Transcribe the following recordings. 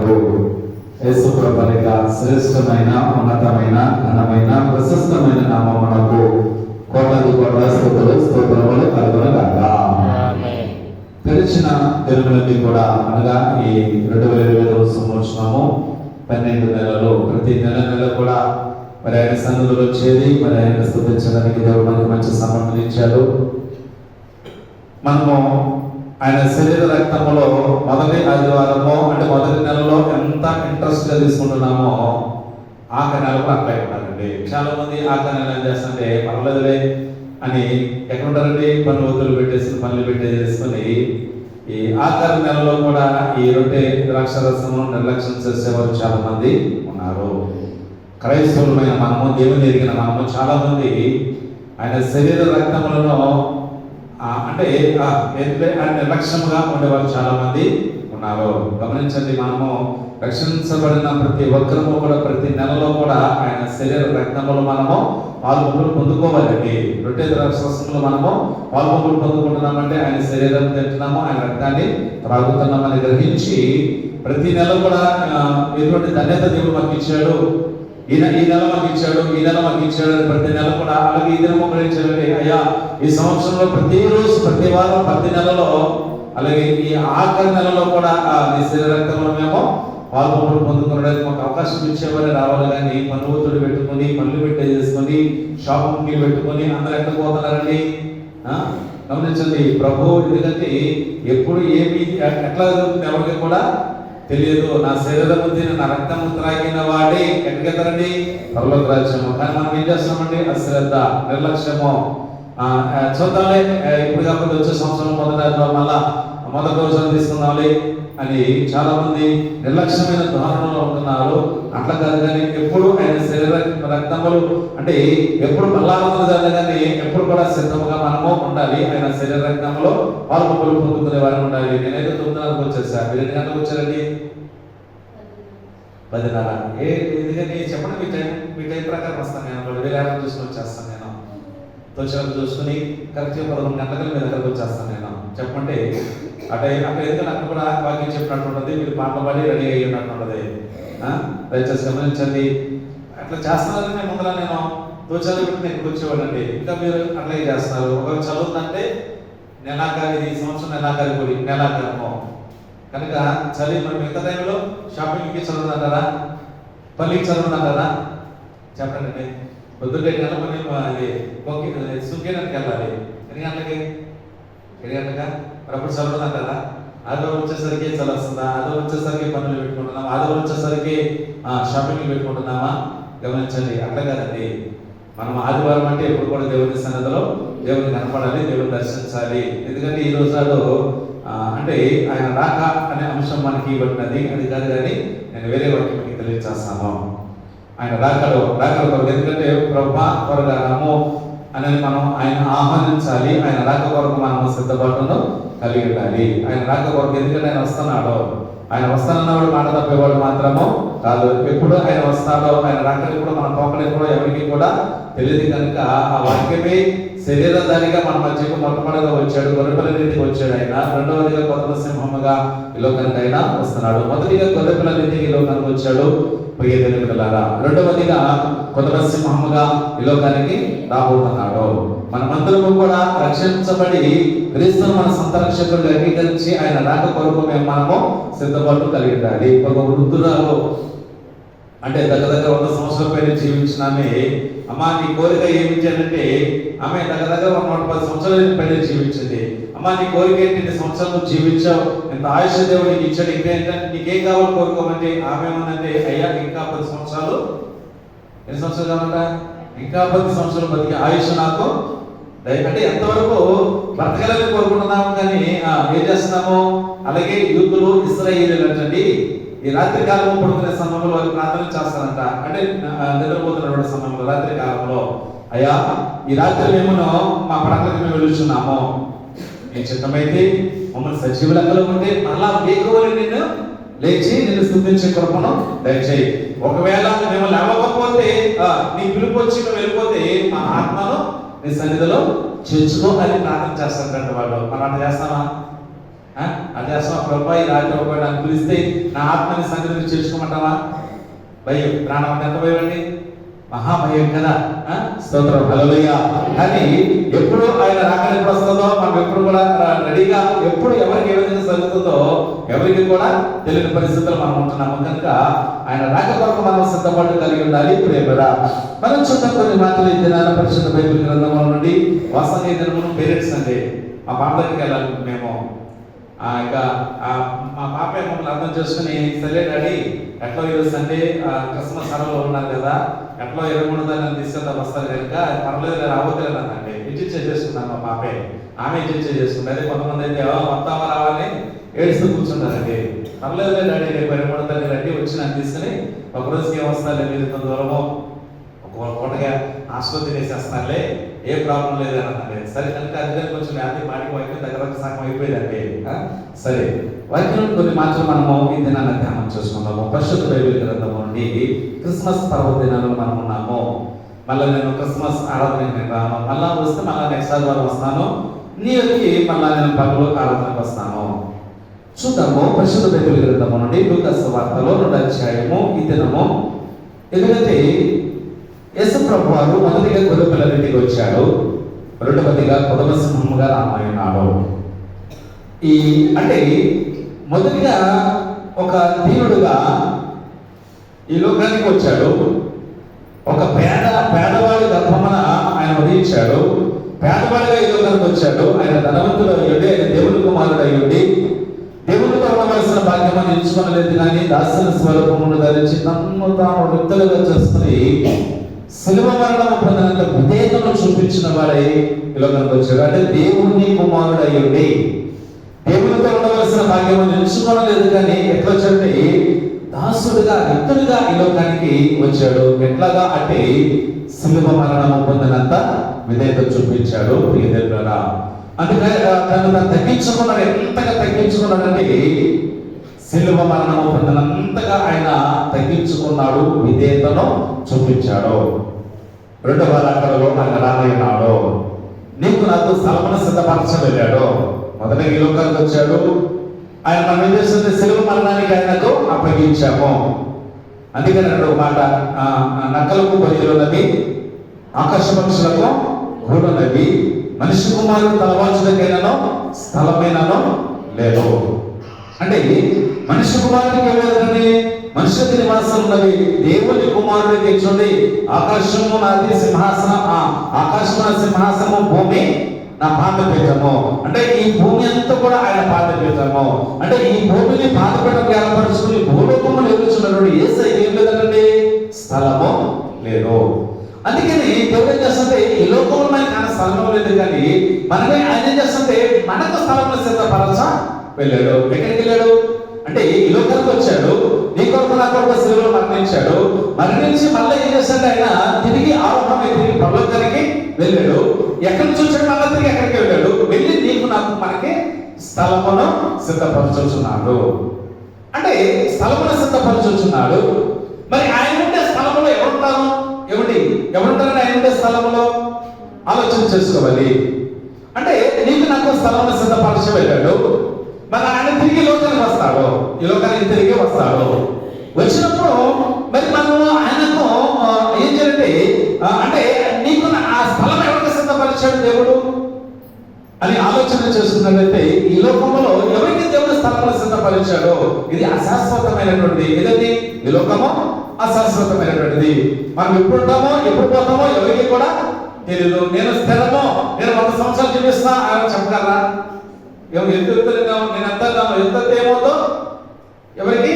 ప్రభు యేసు ప్రభునిక శ్రేష్టమైన ఉన్నతమైన ఘనమైన ప్రశస్తమైన నామమునకు కోటాది కోట్ల స్తోత్రములు కలుగునుగాక. గడిచిన దినములన్నీ కూడా అనగా ఈ 2025 సంవత్సరము 12 నెలలు ప్రతి నెల కూడా మరి ఆయన సన్నిధిలో వచ్చేది, మరి ఆయన స్తుతించడానికి దేవుడు మనకి మంచి సమర్థన ఇచ్చాడు. మనము ఆయన శరీర రక్తములో మొదటి ఆదివారము అంటే మొదటి నెలలో ఎంత ఇంట్రెస్ట్ గా తీసుకుంటున్నామో ఆఖరి నెల కూడా అట్లే ఉండాలండి. చాలా మంది ఆఖరి నెల ఏం చేస్తుంటే పర్లేదులే అని ఎక్కడ ఉంటారండి, పనులు ఒత్తులు పనులు పెట్టేసుకొని ఈ ఆఖరి నెలలో కూడా ఈ రొట్టె ద్రాక్షరసము నిర్లక్ష్యం చేసేవారు చాలా మంది ఉన్నారు. క్రైస్తవులమైన మనము, దేవుని ఎరిగిన మనము చాలా మంది ఆయన శరీర రక్తములను అంటే నిర్లక్ష్యంగా ఉండేవారు చాలా మంది ఉన్నారు. గమనించండి, మనము రక్షించబడిన ప్రతి ఒక్కరము కూడా ప్రతి నెలలో కూడా ఆయన శరీర రక్తములు మనము పాల్గొంపులు పొందుకోవాలండి. రొట్టె ద్రాక్షరసములు మనము పాల్గొంపులు పొందుకుంటున్నామంటే ఆయన శరీరం తింటున్నాము, ఆయన రక్తాన్ని త్రాగుతున్నామని గ్రహించి ప్రతి నెల కూడా ఎటువంటి ధన్యత దేవుడు మాకు ఇచ్చాడు, ఈ నెల మాకు ఇచ్చాడు, ఈ నెల మాకు ఇచ్చాడు. ప్రతి నెల కూడా అలాగే ఈ దినం గ్రహించాడండి. అయ్యా ఈ సంవత్సరంలో ప్రతిరోజు ప్రతి వారం ప్రతి నెలలో అలాగే ఈ ఆఖరి నెలలో కూడా నీ శరీర రక్తంలో మేము పాల్గొనలు పొందుకోవడానికి మాకు అవకాశం ఇచ్చేవారే రావాలి. కానీ పనులు పెట్టుకుని పనులు పెట్టేసుకొని షాపింగ్ పెట్టుకొని అందరూ ఎక్కడ పోతున్నారండి? గమనించండి, ప్రభు ఎందుకంటే ఎప్పుడు ఏమి ఎట్లా జరుగుతుంది ఎవరికి కూడా తెలియదు. నా శరీరము తిని నా రక్తము త్రాగిన వాడే ఎక్కడికి వెళ్తారండి? పరలోక రాజ్యము. కానీ మనం ఏం చేస్తున్నామండి? అశ్రద్ధ, నిర్లక్ష్యము. చూద్దాంలే, ఇప్పుడు కాకపోతే వచ్చే సంవత్సరం మొదటి రోజులు తీసుకుందాంలే అని చాలా మంది నిర్లక్ష్యమైన ధోరణిలో ఉంటున్నారు. అట్లా కాదు, కానీ ఎప్పుడు ఆయన శరీర రక్తములు అంటే ఎప్పుడు బల్లారంలో జరగగానే ఎప్పుడు కూడా సిద్ధముగా మనము ఉండాలి. ఆయన శరీర రక్తంలో పాల్గొనలు పొందుకునే వారు ఉండాలి. నేనైతే 9:30 వచ్చేసా, మీరు ఎన్ని గంటలకు వచ్చారండి? 10:30. ఎందుకంటే చెప్పండి, మీ టైం ప్రకారం వస్తాను నేను. వేరే చూసుకొని వచ్చేస్తాను నేను. తోచలకు చూసుకుని కరెక్ట్గా 11 గంటలకు మీ దగ్గరకు వచ్చేస్తాను నేను. చెప్పంటే అక్కడ ఎందుకంటే అక్కడ కూడా వాక్యం చెప్పినట్టు ఉంటుంది, మీరు పాటలు పాడి రెడీ అయ్యి ఉన్నట్టు ఉంటుంది. దయచేసి గమనించండి, అట్లా చేస్తున్నారని ముందర నేను తోచాలు పెట్టి నేను కూర్చోవాలండి. ఇంకా మీరు అట్లాగే చేస్తున్నారు. ఒకవేళ చదువుతుందంటే నెలాఖరి, ఈ సంవత్సరం నెలాఖరి కూడి నెలాఖరము కనుక చలి. మరి మిగతా టైంలో షాపింగ్కి చదువుతుంటారా, పల్లికి చదువుతుంటారా? చెప్పండి. పొద్దున్నే నెలకొని సుఖేనానికి వెళ్ళాలి. ఎన్ని గంటలకి? 7 గంటలుగా. మరి అప్పుడు చదువుతుంటారా? ఆదివారం వచ్చేసరికి చదువుతుందా? ఆదివారం వచ్చేసరికి పనులు పెట్టుకుంటున్నామా? ఆదివారం వచ్చేసరికి షాపింగ్లు పెట్టుకుంటున్నామా? గమనించండి, అట్లా కాదండి. మనం ఆదివారం అంటే ఎప్పుడు కూడా దేవుని సన్నిధిలో దేవుని కనపడాలి, దేవుని దర్శించాలి. ఎందుకంటే ఈ రోజు అంటే ఆయన రాక అనే అంశం మనకి ఇవ్వబడినది. అది కాదు, కానీ నేను వేరే వాక్యం మీకు తెలియజేస్తాను. ఆయన రాకలో ఎందుకంటే ప్రభా త్వరగా రాము అని మనం ఆయన ఆహ్వానించాలి. ఆయన రాక కొరకు మనం సిద్ధపాటును కలిగి ఉండాలి. ఆయన రాక కొరకు ఎందుకంటే ఆయన వస్తున్నాడు. ఆయన వస్తానన్నవాడు మాట తప్పేవాడు మాత్రము కాదు. ఎప్పుడు ఆయన వస్తాడో, ఆయన రాకని కూడా మన పోకని కూడా ఎవరికి కూడా తెలియదు. కనుక ఆ వాక్యమే శరీరధారిగా మన మధ్యకు మొట్టమొదటిగా వచ్చాడు, గొర్రెపిల్లనింటికి వచ్చాడు. ఆయన రెండవదిగా కొత్త సింహముగా ఈ లోకానికి ఆయన వస్తున్నాడు. మొదటిగా గొర్రెపిల్లనింటికి ఈ లోకానికి వచ్చాడు, ప్రియదేవుని బిడ్డలారా. రెండవదిగా కొత్త సింహముగా ఈ లోకానికి రాబోతున్నాడు. మనమందరము కూడా రక్షించబడి క్రీస్తును మన సొంత రక్షకుడిగా అంగీకరించి ఆయన రాక కొరకు మనము సిద్ధపాటు కలిగి ఉండాలి. ఒక వృద్ధురాలు అంటే దగ్గర 100 సంవత్సరాల పైన జీవించిన ఆమె, అమ్మా నీ కోరిక ఏమిచ్చానంటే, ఆమె దగ్గర 110 సంవత్సరాల పైన జీవించింది. అమ్మా నీ కోరిక ఏంటి? 2 సంవత్సరాలు జీవించావు, ఎంత ఆయుష్ దేవుడికి ఇచ్చాడు, ఇంకేంటంటే నీకేం కావాలి కోరుకోమంటే ఆమె ఏమన్నంటే, అయ్యా ఇంకా 10 సంవత్సరాలు, ఎన్ని సంవత్సరాలు కావాలంట? ఇంకా 10 సంవత్సరాలు బతికి ఆయుష్ నాకు అంటే ఎంతవరకు బ్రతకాలని కోరుకుంటున్నాము. కానీ ఏం చేస్తున్నాము? అలాగే యూదులు, ఇశ్రాయేలీయులు అంటండి ఈ రాత్రి కాలంలో పడుకునే సమయంలో వారు ప్రార్థన చేస్తారంట. అంటే నిద్రపోతున్న సమయంలో రాత్రి కాలంలో, అయ్యా ఈ రాత్రి మేము మా పడకలకు మేము వెలుచున్నాము, నీ చిత్తమైతే మమ్మల్ని సజీవ లెక్కలో ఉంటే మళ్ళా వేకువని నిన్ను లేచి నిన్ను స్తుతించే కృపను దయచేయి. ఒకవేళ మేము లేవకపోతే నీ పిలుపు వచ్చి మేము వెళ్ళిపోతే మా ఆత్మను నీ సన్నిధిలో చేర్చుకో అని ప్రార్థన చేస్తారంట వాళ్ళు. మనం అట్లా చేస్తామా? అది అసలు ప్రభా ఈ రాత్రి ఒక నన్ను పిలిస్తే నా ఆత్మని సంగతి చేర్చుకోమంటావా? భయం, ప్రాణం అంటే ఎంత భయం అండి, మహాభయం కదా. స్తోత్రం, హల్లెలూయా. కానీ ఎప్పుడు ఆయన రాకడ ఎప్పుడు వస్తుందో మనం ఎప్పుడు కూడా రెడీగా, ఎప్పుడు ఎవరికి ఏ విధంగా జరుగుతుందో ఎవరికి కూడా తెలియని పరిస్థితుల్లో మనం ఉంటున్నాము కనుక ఆయన రాక కొరకు మనం సిద్ధపాటు కలిగి ఉండాలి. ప్రేమరా మనం చూద్దాం కొన్ని మాటలు ఈ దినాన పరిశుద్ధ బైబిల్ గ్రంథంలో నుండి. వాస్తవంగా ఈ దినమును పేరెంట్స్ అండి మా పాప దగ్గరికి వెళ్ళాలి మేము. ఇక మా పాప మమ్మల్ని అర్థం చేసుకుని, సరే డాడీ ఎట్లా ఈరోజు సండే క్రిస్మస్ సెలవులో ఉన్నారు కదా, ఎట్లా 23 దాన్ని తీసుకెళ్తా వస్తారు కనుక పర్లేదు రావట్లేదు అనండి. విజిట్ చేసుకున్నాను మా పాపే, ఆమె విజిట్ చేసుకుంది. అదే కొంతమంది అయితే వస్తావా రావాలి ఏడుస్తూ కూర్చుంటారండి. పర్లేదు డాడీ రేపు 23 దాన్ని రండి వచ్చి నన్ను తీసుకుని ఒక రోజుకి ఏం వస్తారు, మీరు ఇంత దూరము ఒక పూటగా ఆసుపత్రి వేసేస్తున్నారులే, ఏ ప్రాబ్లం లేదు అని అన్నాడు. సరే కనుక అందుకని కొంచెం వ్యాధి మాటికి వైపు దగ్గర సగం అయిపోయిందండి. సరే వాక్యం కొన్ని మాటలు మనము ఈ దినాన్ని ధ్యానం చేసుకున్నాము. పరిశుద్ధ బైబిల్ గ్రంథము నుండి క్రిస్మస్ పర్వదినాలు మనం ఉన్నాము. మళ్ళీ నేను క్రిస్మస్ ఆరాధనకి రాను, మళ్ళా వస్తే మళ్ళీ నెక్స్ట్ ఆదివారం వస్తాను, నీకి మళ్ళీ నేను పనులు ఆరాధనకు వస్తాను. చూద్దాము పరిశుద్ధ బైబిల్ గ్రంథము నుండి లూకా సువార్తలో 2వ అధ్యాయము ఈ దినము. ఎందుకంటే యేసు ప్రభు వారు మొదటిగా గొర్రెపిల్లరింటికి వచ్చాడు, రెండవదిగా కుటుంబ సింహముగా రామాయణాడు. అంటే మొదటిగా ఒక దీనుడుగా ఈ లోకానికి వచ్చాడు. ఒక పేదవాడి గర్భమున ఆయన ఉదయించాడు. పేదవాడిగా ఈ లోకానికి వచ్చాడు. ఆయన ధనవంతుడు అయ్యుండి, ఆయన దేవుని కుమారుడు అయ్యుండి, దేవునితో ఉండవలసిన భాగ్యమని ఎంచుకోలేదు కానీ దాసుల స్వరూపమును ధరించి తన్ను తాను వ్యక్తులుగా చేసుకుని శిలువ మరణము పొందినంత విధేయతను చూపించిన వాడై ఈ లోకానికి వచ్చాడు. అంటే దేవుని కుమారుడు అయ్యుండి, దేవునితో ఉండవలసిన భాగ్యమని ఎంచుకోలేదు కానీ ఎట్లా వచ్చాడు, దాసుడుగా వ్యక్తుడిగా ఈ లోకానికి వచ్చాడు. ఎట్లాగా అంటే శిలువ మరణము పొందినంత విధేయత చూపించాడు. ప్రియదేవులారా, అందుకని తను తగ్గించుకున్నాడు. ఎంతగా తగ్గించుకున్నాడంటే శిలువ మరణము పొందినంతగా ఆయన తగ్గించుకున్నాడు, విధేయతను చూపించాడు. రెండవ రాకడలో ఆయన రానయ్యాడు. నీకు నాకు స్థలమును సిద్ధపరచ వెళ్ళాడు. మొదటి ఈ లోకానికి వచ్చాడు. ఆయన మనం ఏం చేస్తుంది, శిలువ మరణానికి ఆయనకు అప్పగించాము. అందుకని ఒక మాట, నక్కలకు బయలున్నవి, ఆకాశ పక్షులకు గూడున్నవి, మనిషి కుమారుడు తలవాల్చులకైనానో స్థలమైనానో లేదు. అంటే మనిషి కుమారుడికి ఏమైందండి, మనుషులకి నివాసం ఉన్నవి. దేవుని కుమారుడికి చూడండి, ఆకాశము నాది సింహాసనం, ఆకాశము నా సింహాసనము, భూమి నా పాదపీఠము. అంటే ఈ భూమి అంతా కూడా ఆయన పాదపీఠము. అంటే ఈ భూమిని పాదపీఠం ఏర్పరుచుకుని భూలోకములు ఎదుర్చున్నాడు. యేసయ్య ఏం లేదండి, స్థలము లేదు. అందుకని దేవుడు ఏం చేస్తుంటే ఈ లోకంలో మనకి ఆయన స్థలం లేదు కానీ మనమే ఆయన ఏం చేస్తుంటే మనకు స్థలంలో సిద్ధపరచ వెళ్ళాడు. ఎక్కడికి వెళ్ళాడు అంటే ఈ లోకానికి వచ్చాడు, నీ కొరకు నా కొరకు శిలువలో మరణించాడు. మరణించి మళ్ళీ ఏం చేశాడు, ఆయన తిరిగి ఆరోహణమై తిరిగి పరలోకానికి వెళ్ళాడు. ఎక్కడి నుంచి వచ్చాడు, మళ్ళీ తిరిగి ఎక్కడికి వెళ్ళాడు. వెళ్ళి నీకు నాకు మనకి స్థలమును సిద్ధపరచుచున్నాడు. అంటే స్థలమును సిద్ధపరచుచున్నాడు. మరి ఆయన ఉండే స్థలంలో ఎవరుంటారు, ఎవరుంటారని ఆయన ఉండే స్థలంలో ఆలోచన చేసుకోవాలి. అంటే నీకు నాకు స్థలమును సిద్ధపరచ వెళ్ళాడు. మరి ఆయన తిరిగి లోకానికి వస్తాడు, ఈ లోకానికి తిరిగి వస్తాడు. వచ్చినప్పుడు మరి మనము ఆయనకు ఏం చేయాలంటే, అంటే నీకు ఆ స్థలం ఎవరికి సిద్ధపరిచాడు దేవుడు అని ఆలోచన చేసుకున్నట్లయితే ఈ లోకంలో ఎవరికి దేవుడు స్థలాన్ని సిద్ధపరిచాడో ఇది అశాశ్వతమైనటువంటిది. ఏదండి, ఈ లోకము అశాశ్వతమైనటువంటిది. మనం ఎప్పుడు ఉంటామో ఎప్పుడు పోతామో ఎవరికి కూడా తెలియదు. నేను స్థిరమో, నేను 100 సంవత్సరాలు జీవిస్తా అని చెప్పగలరా? ఎంత ఏమవుతుందో ఎవరికి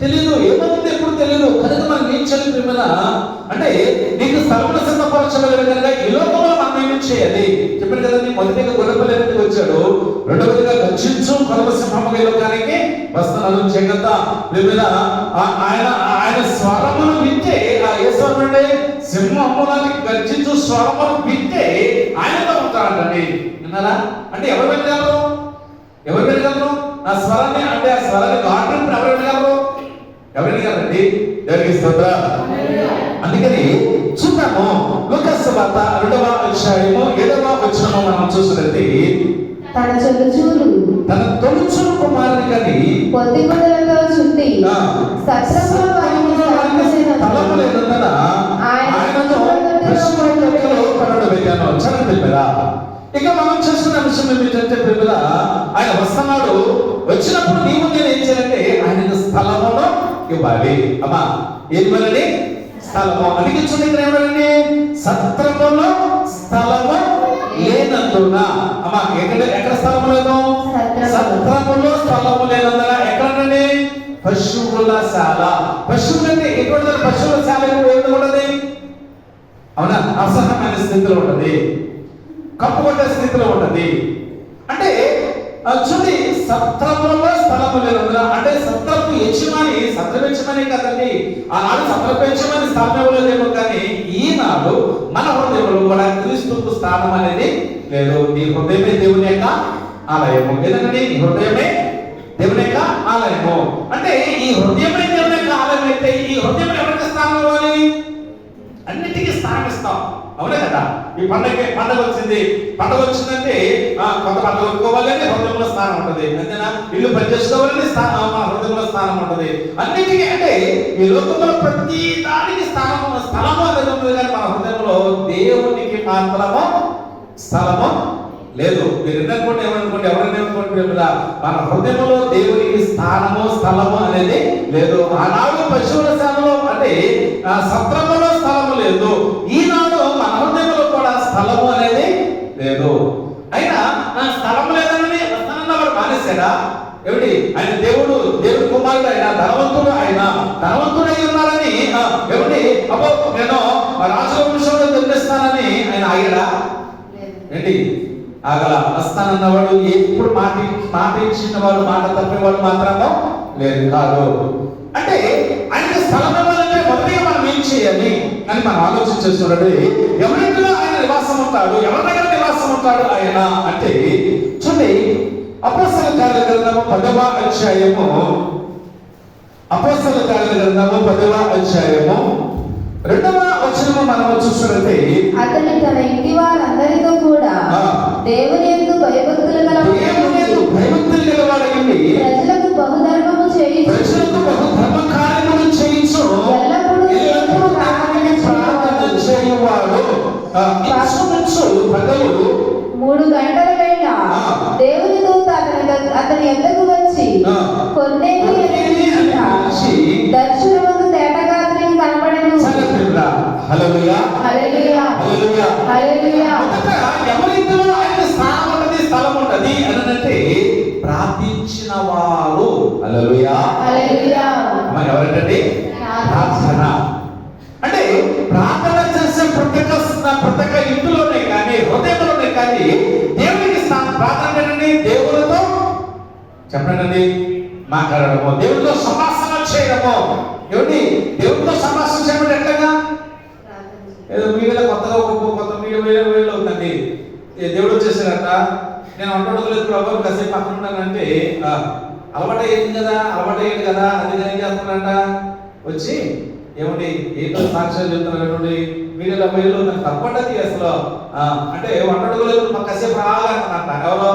తెలియదు, ఏమవుతుంది ఎప్పుడు తెలియదు. కనుక మనం ఏం చేయాలి మీద అంటే నీకు స్థలమును సిద్ధపరచగలిగిన కనుక ఈ లోకంలో మనం ఏమి చేయాలి చెప్పాను కదండి. మొదటిగా గొర్రెపిల్లరింటికి వచ్చాడు, రెండవదిగా గర్జించు కుటుంబ సింహముగా ఈ లోకానికి వస్తున్నాడు. జగత మీద ఆయన స్వరమును వింటే, ఆ ఏ స్వరం అంటే సింహములానికి గర్జించు స్వరమును వింటే ఆయనతో ఉంటాడండి. విన్నారా? అంటే ఎవరు వెళ్ళగలరు, ఎవరు వెళ్ళగలరు నా స్వరాన్ని, అంటే ఆ స్వరాన్ని గాఢం ఎవరు వెళ్ళగలరు, ఎవరు వెళ్ళగలరండి? దేవునికి స్తోత్రం. అందుకని చూద్దాము లూకా సువార్త 2వ అధ్యాయము 7వ వచనము మనం చూసినట్లయితే తన తొలుచూలు కుమారుని కని పొత్తిగుడ్డలతో చుట్టి సత్రములో వారికి స్థలము లేనందున ఆయనను పశువుల తొట్టిలో పడబెట్టాను. చరణం తెలిపారా? ఇక మనం చూస్తున్న విషయం ఏమిటంటే ప్రియుల, ఆయన వస్తున్నాడు. వచ్చినప్పుడు నీవు నేను ఏం చేయాలంటే ఆయనకు స్థలమును ఇవ్వాలి. అమ్మా ఏది ఇవ్వాలండి? స్థలము. అందుకే చూడండి ఇక్కడ ఏమండి, సత్రములో స్థలము లేనందున. అమ్మా ఎక్కడ స్థలము లేదు? సత్రములో స్థలము లేనందున. ఎక్కడండి? పశువుల శాల. పశువులు అంటే ఎటువంటి పశువుల శాల ఏమి ఉండదు? అవునా? అసహ్యమైన స్థితిలో ఉంటది, కప్పుకొట్టే స్థితిలో ఉంటది. అంటే చూడండి, సత్రములో స్థలము లేనందున. అంటే సత్రపు యజమాని, సత్ర యజమాని కదండి. ఆనాడు సత్రపు యజమాని స్థానం ఇవ్వలేదేమో, కానీ ఈనాడు మన హృదయంలో కూడా క్రీస్తుకు స్థానం అనేది లేదు. నీ హృదయమే దేవుని యొక్క ఆలయము. ఎందుకంటే ఈ హృదయమే దేవుని యొక్క ఆలయము. అంటే ఈ హృదయమే దేవుని యొక్క ఆలయం అయితే ఈ హృదయం ఎవరికి స్థానం ఇవ్వాలి? అన్నిటికీ స్థానం ఇస్తాం. అవునే కదా? ఈ పండగ వచ్చిందంటే కొత్త బట్టలు కొనుక్కోవాలని హృదయంలో స్థానం ఉంటుంది. అంతేనా? ఇల్లు పనిచేసుకోవాలని మన హృదయంలో స్థానం ఉంటుంది. అన్నిటికీ అంటే ఈ లోకంలో ప్రతి దానికి స్థలము అనేది ఉంటుంది, కానీ మన హృదయంలో దేవునికి మాత్రము స్థలము లేదు. మీరు ఎన్ననుకోండి, ఎవరైనా ఏమనుకోండి, మన హృదయంలో దేవునికి స్థలము అనేది లేదు. ఆనాడు పశువుల శాలలో అంటే సత్రములో స్థలము లేదు. ఈనాడు మన హృదయంలో కూడా స్థలము అనేది లేదు. అయినా స్థలము లేదని వస్తానన్నవాడు మానేశాడా? ఏమిటి? ఆయన దేవుడి కుమారుడు, ఆయన ధనవంతుడై ఉన్నారని ఏమిటి? అబ్బో నేను రాజవంశంలో జన్మిస్తానని ఆయన ఆగాడా? ఏంటి? ఆగల. వస్తానన్నవాడు ఎప్పుడు మాట ఇచ్చిన వాడు, మాట తప్పేవాడు మాత్రము లేదు కాదు. అంటే ఆయనకి స్థలం ఇవ్వాలంటే మొదటిగా మనం ఏం చేయాలి అని మనం ఆలోచించేస్తున్నది. ఎవరింటిలో ఆయన నివాసం ఉంటాడు, ఎవరి దగ్గర నివాసం ఉంటాడు ఆయన అంటే చూడండి, అపోస్తల కార్యాల గ్రంథము 10వ అధ్యాయము, అపోస్తల కార్యాల గ్రంథము 10వ అధ్యాయము 2వ వచనము మనము చూస్తున్నట్టే, అతడు తన ఇంటి వారందరితో కూడా దేవుని యందు భయభక్తులు గలవాడైంది, ప్రజలకు బహుధర్మము చేయించు ఎల్లప్పుడూ ప్రార్థన చేయువాడు. ప్రజలు 3 గంటల వేళ దేవుని దూత అతని యొద్దకు వచ్చి కొన్నేటి దర్శనమందు తేటగాత్రిని కనపడెను. హల్లెలూయా, హల్లెలూయా, హల్లెలూయా. ఎవరింటిలో ఆయన స్థలం ఉంటది అనంటే ప్రార్థించిన వారు. హల్లెలూయా, హల్లెలూయా. ఎవరంటే ప్రార్థన అంటే ప్రార్థన చేసే ప్రతి ఒక్క ఇంటిలోనే కానీ హృదయంలోనే కానీ దేవునికి ప్రార్థన ఏంటండి? దేవునితో చెప్పండి మాట్లాడడము, దేవునితో సంభాషణ చేయడము. ఏమిటి? దేవునితో సంభాషణ చేయడం ఎట్లాగా? ఏదో మీడియాలో కొత్త మీడియా అవుతుంది. దేవుడు వచ్చేసారట, నేను వంటలేదు ప్రభావం కాసేపు పక్కన ఉంటానంటే అలవాటు అయ్యింది కదా అందుకని ఏం చేస్తున్నాడంట? వచ్చి ఏమండి ఏంటో సాక్ష్యాలు చెప్తున్నాడు మీడియాలో వేలు నాకు తప్పండి అసలు. అంటే వంటలేదు మాకు కాసేపు రావాలంటున్నట్ట. ఎవరో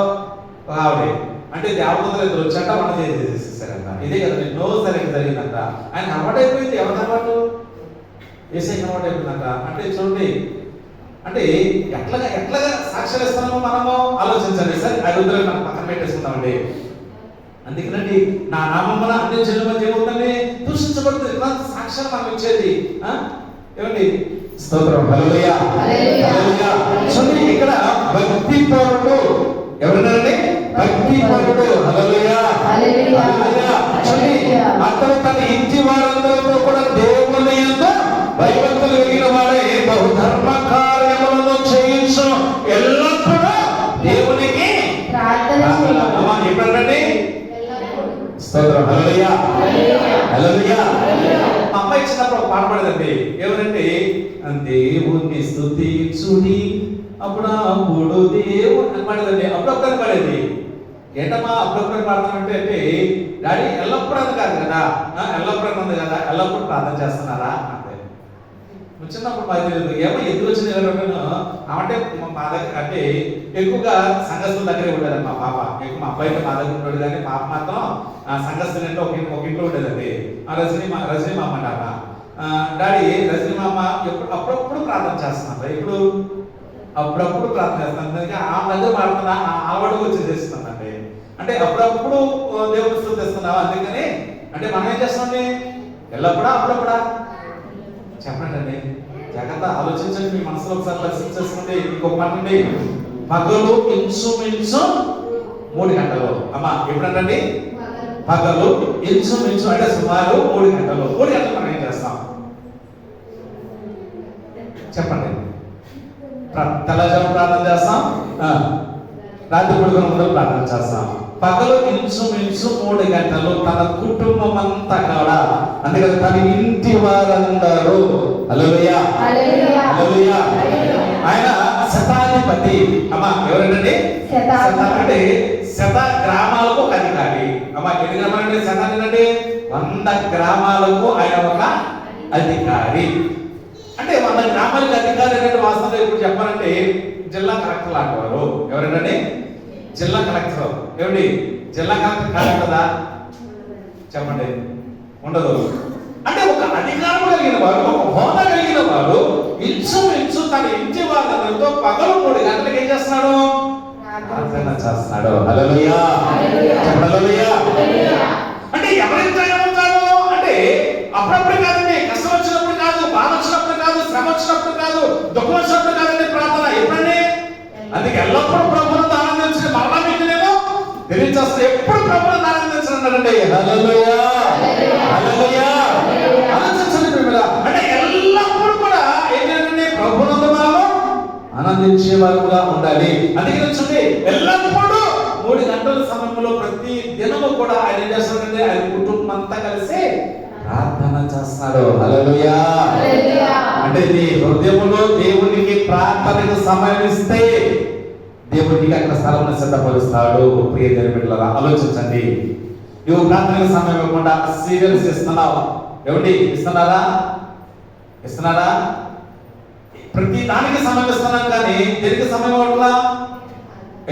ఆవిడే అంటే దేవదూతలు ఇద్దరు వచ్చాక వంట చేసేసారంట. ఇదే కదా నో సరిగ్గా జరిగిందంట. ఆయన అలవాటు అయిపోయింది. ఎవరి అలవాటు? ఏసై అలవాటు అయిపోయిందంట. అంటే చూడండి, అంటే ఎట్లాగా సాక్ష్యాలు ఇస్తున్నామో మనము ఆలోచించండి. సరే అది వద్దులే, మనం పక్కన పెట్టేసుకుందామండి. అందుకనండి నా నామమున అన్ని జనుల మధ్య ఏమవుతుంది? దూషించబడుతుంది. సాక్ష్యాలు మనం ఇచ్చేది ఏమండి? స్తోత్రం. హల్లెలూయా, హల్లెలూయా. చూడండి ఇక్కడ భక్తి పరుడు ఎవరన్నారండి? భక్తి పరుడు. హల్లెలూయా, హల్లెలూయా. చూడండి, అతను తన ఇంటి వారందరితో కూడా దేవుని యందు భయభక్తులు కలిగిన వాడే బహుధర్మ కార్యములను చేయించు ఎల్లప్పుడూ దేవునికి ప్రార్థన. ఎప్పుడండి? స్తోత్రం. హల్లెలూయా, హల్లెలూయా. మా అమ్మాయి చిన్నప్పుడు ఒక పాట పాడేదండి. ఎవరంటే దేవుణ్ణి స్తుతించుడి అప్పుడు దేవుడు పాడేదండి. అప్పుడప్పుడు పాడేది. ఏంటమ్మా అప్పుడప్పుడు పాడుతానంటే అంటే డాడీ ఎల్లప్పుడు అని కాదు కదా, ఎల్లప్పుడు ఉంది కదా, ఎల్లప్పుడు ప్రార్థన చేస్తున్నారా అంటే చిన్నప్పుడు మాకు తెలియదు ఏమో ఎందుకు వచ్చింది అంటే మా దగ్గర అంటే ఎక్కువగా సంఘస్థుల దగ్గరే ఉండేది మా పాప. ఎక్కువ మా అబ్బాయి మా దగ్గర ఉండేది కానీ పాప మాత్రం సంఘస్థులు అంటే ఒక ఇంట్లో ఉండేదండి. రజనీ మా అమ్మ డాబా డాడీ రజనీ మా అమ్మ అప్పుడప్పుడు ప్రార్థన చేస్తున్నారు. ఇప్పుడు అప్పుడప్పుడు ప్రార్థన చేస్తున్నాను ఆ మధ్య మాడుతున్నా అలవాటు వచ్చి చేస్తుందండి. అంటే అప్పుడప్పుడు దేవుడు స్తుతిస్తున్నావా అందుకని అంటే మనం ఏం చేస్తామండి ఎల్లప్పుడా అప్పుడప్పుడా చెప్పండి అండి. జాగ్రత్త ఆలోచించండి, మీ మనసులో ఒకసారి పరిశీలించేసుకోండి. ఇంకొక మాట అండి, పగలు ఇంచుమించు 3 గంటలు. అమ్మా ఎప్పుడంటే పగలు ఇంచుమించు అంటే సుమారు 3 గంటలు. 3 గంటలు మనం ఏం చేస్తాం చెప్పండి? తెల్లజాము ప్రార్థన చేస్తాం, రాత్రి పడుకున్న ముందు ప్రార్థన చేస్తాం. పగలు ఇంచుమించు 3 గంటలు తన కుటుంబం అంతా కూడా అందుకని తన ఇంటి వారందరూ హల్లెలూయా హల్లెలూయా ఆయన శతాధిపతి. అమ్మా ఎవరంటే అంటే శత గ్రామాలకు ఒక అధికారి. అమ్మా ఎన్ని గ్రామాలంటే శతాధిపతి అంటే 100 గ్రామాలకు ఆయన ఒక అధికారి. అంటే 100 గ్రామాలకు అధికారి అంటే వాస్తవంగా ఇప్పుడు చెప్పాలంటే జిల్లా కలెక్టర్ లాంటి వారు. ఎవరంటే జిల్లా కలెక్టర్. ఏమండి జిల్లా కలెక్టర్ కాదు కదా చెప్పండి? ఉండదు. అంటే ఒక అధికారం కలిగిన వాడు, ఒక హోదా కలిగిన వాడు ఇంచుమించు తన ఇంటి వాళ్ళతో పగలు 3 గంటలకు ఏం చేస్తున్నాడు? ప్రార్థన చేస్తున్నాడు. హల్లెలూయా హల్లెలూయా. అంటే ఎవరైతే ఏమవుతాడు అంటే అప్పుడప్పుడు కాదండి, కష్టం వచ్చినప్పుడు కాదు, బాధ వచ్చినప్పుడు కాదు, శ్రమ వచ్చినప్పుడు కాదు, దుఃఖం వచ్చినప్పుడు కాదండి ప్రార్థన. ఎప్పుడండి? అందుకే ఎల్లప్పుడూ ప్రభువును ఆనందించిన మరలా మీకు నేను తెలియజేస్తా, ఎప్పుడు ప్రభువును ఆనందించండి. హల్లెలూయా హల్లెలూయా. ఆనందించండి ప్రియులారా. అంటే ఎల్లప్పుడూ కూడా ఏంటంటే ప్రభువునందు మనము ఆనందించే వారుగా ఉండాలి. అందుకే చూడండి ఎల్లప్పుడూ 3 గంటల సమయంలో ప్రతి దినము కూడా ఆయన ఏం చేస్తాడంటే ఆయన కుటుంబం అంతా కలిసి ప్రార్థన చేస్తాడు. హల్లెలూయా హల్లెలూయా. అంటే నీ హృదయంలో దేవునికి ప్రార్థనకు సమయం ఇస్తే దేవునికి అక్కడ స్థలం సిద్ధపరుస్తాడు. ప్రియ దేవుని బిడ్డలారా ఆలోచించండి. నువ్వు ప్రార్థనకు సమయం ఇవ్వకుండా సీరియల్స్ ఇస్తున్నావు. ఏమిటి ఇస్తున్నారా? ప్రతి దానికి సమయం ఇస్తున్నాం కానీ దేనికి సమయం ఇవ్వట్లా.